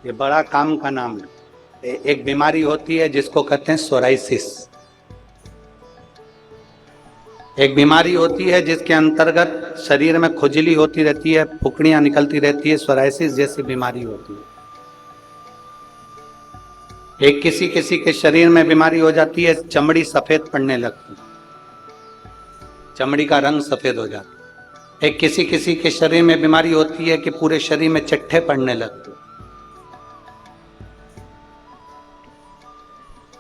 ये बड़ा काम का नाम है। एक बीमारी होती है जिसको कहते हैं सोराइसिस। एक बीमारी होती है जिसके अंतर्गत शरीर में खुजली होती रहती है, फुकड़ियां निकलती रहती है, सोराइसिस जैसी बीमारी होती है। एक किसी किसी के शरीर में बीमारी हो जाती है, चमड़ी सफेद पड़ने लगती है, चमड़ी का रंग सफेद हो जाता है। एक किसी किसी के शरीर में बीमारी होती है कि पूरे शरीर में चट्टे पड़ने लगते।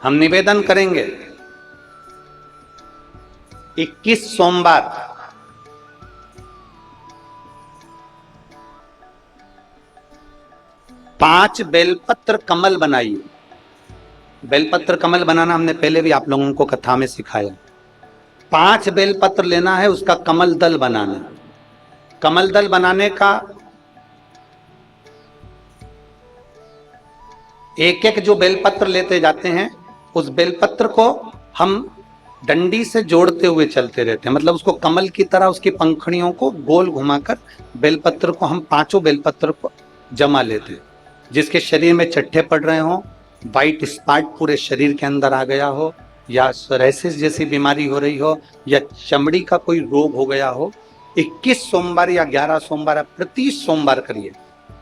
हम निवेदन करेंगे 21 सोमवार 5 बेलपत्र कमल बनाइए। बेलपत्र कमल बनाना हमने पहले भी आप लोगों को कथा में सिखाया। 5 बेलपत्र लेना है, उसका कमल दल बनाना है। कमल दल बनाने का एक एक जो बेलपत्र लेते जाते हैं उस बेलपत्र को हम डंडी से जोड़ते हुए चलते रहते हैं, मतलब उसको कमल की तरह उसकी पंखुड़ियों को गोल घुमाकर बेलपत्र को हम 5 बेलपत्र को जमा लेते हैं। जिसके शरीर में चट्टे पड़ रहे हो, वाइट स्पॉट पूरे शरीर के अंदर आ गया हो, या सोराइसिस जैसी बीमारी हो रही हो, या चमड़ी का कोई रोग हो गया हो, 21 सोमवार या 11 सोमवार प्रति सोमवार करिए।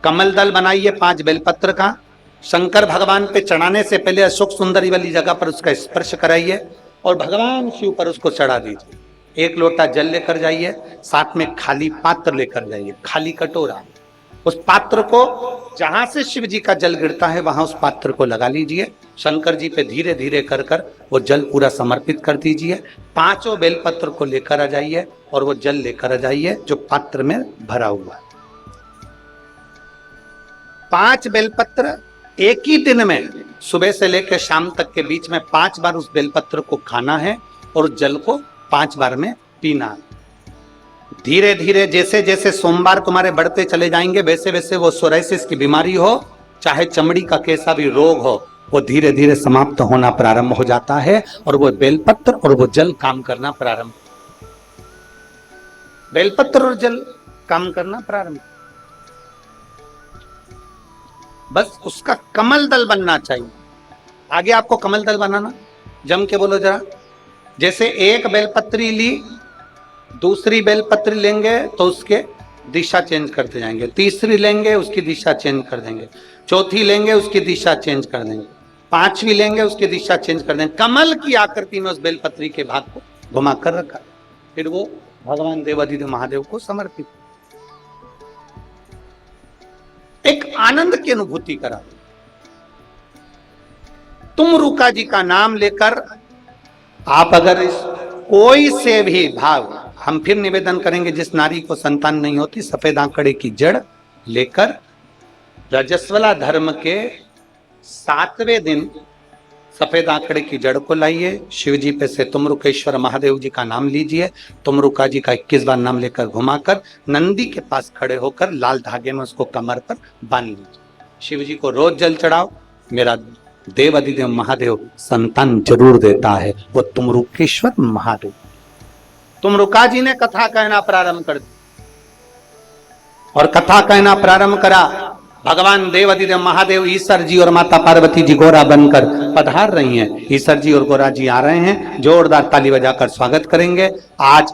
कमल दल बनाइए 5 बेलपत्र का। शंकर भगवान पे चढ़ाने से पहले अशोक सुंदरी वाली जगह पर उसका स्पर्श कराइए और भगवान शिव पर उसको चढ़ा दीजिए। 1 लोटा जल लेकर जाइए, साथ में खाली पात्र लेकर जाइए, खाली कटोरा। उस पात्र को जहां से शिव जी का जल गिरता है वहां उस पात्र को लगा लीजिए। शंकर जी पे धीरे धीरे कर कर वो जल पूरा समर्पित कर दीजिए। 5 बेलपत्र को लेकर आ जाइए और वो जल लेकर आ जाइए जो पात्र में भरा हुआ है। 5 बेलपत्र एक ही दिन में सुबह से लेकर शाम तक के बीच में 5 बार उस बेलपत्र को खाना है और उस जल को 5 बार में पीना है। धीरे धीरे जैसे जैसे सोमवार तुम्हारे बढ़ते चले जाएंगे वैसे वैसे वो सोराइसिस की बीमारी हो, चाहे चमड़ी का कैसा भी रोग हो, वो धीरे धीरे समाप्त होना प्रारंभ हो जाता है और वो बेलपत्र और वो जल काम करना प्रारंभ, बेलपत्र और जल काम करना प्रारंभ। बस उसका कमल दल बनना चाहिए। आगे आपको कमल दल बनाना, जम के बोलो जरा। जैसे एक बेलपत्री ली, दूसरी बेलपत्री लेंगे तो उसके दिशा चेंज करते जाएंगे, तीसरी लेंगे उसकी दिशा चेंज कर देंगे, चौथी लेंगे उसकी दिशा चेंज कर देंगे, 5वीं लेंगे उसकी दिशा चेंज कर देंगे। कमल की आकृति में उस बेलपत्री के भाग को घुमा कर रखा, फिर वो भगवान देवाधिदेव महादेव को समर्पित, एक आनंद की अनुभूति करा। तुमरुका जी का नाम लेकर आप अगर इस कोई से भी भाव, हम फिर निवेदन करेंगे जिस नारी को संतान नहीं होती सफेद आंकड़े की जड़ लेकर रजस्वला धर्म के 7वें दिन सफेद आंकड़े की जड़ को लाइए। शिव जी पे से तुमरुकेश्वर महादेव जी का नाम लीजिए। तुमरुका जी का 21 बार नाम लेकर घुमाकर नंदी के पास खड़े होकर लाल धागे में उसको कमर पर बांध लीजिए। शिव जी को रोज जल चढ़ाओ। मेरा देवाधिदेव महादेव संतान जरूर देता है, वो तुमरुकेश्वर महादेव। तुमरुका जी ने कथा कहना प्रारंभ कर दी और कथा कहना प्रारंभ करा। भगवान देवाधिदेव महादेव ईश्वर जी और माता पार्वती जी घोड़ा बनकर पधार रही हैं। ईश्वर जी और गोरा जी आ रहे हैं, जोरदार ताली बजाकर स्वागत करेंगे। आज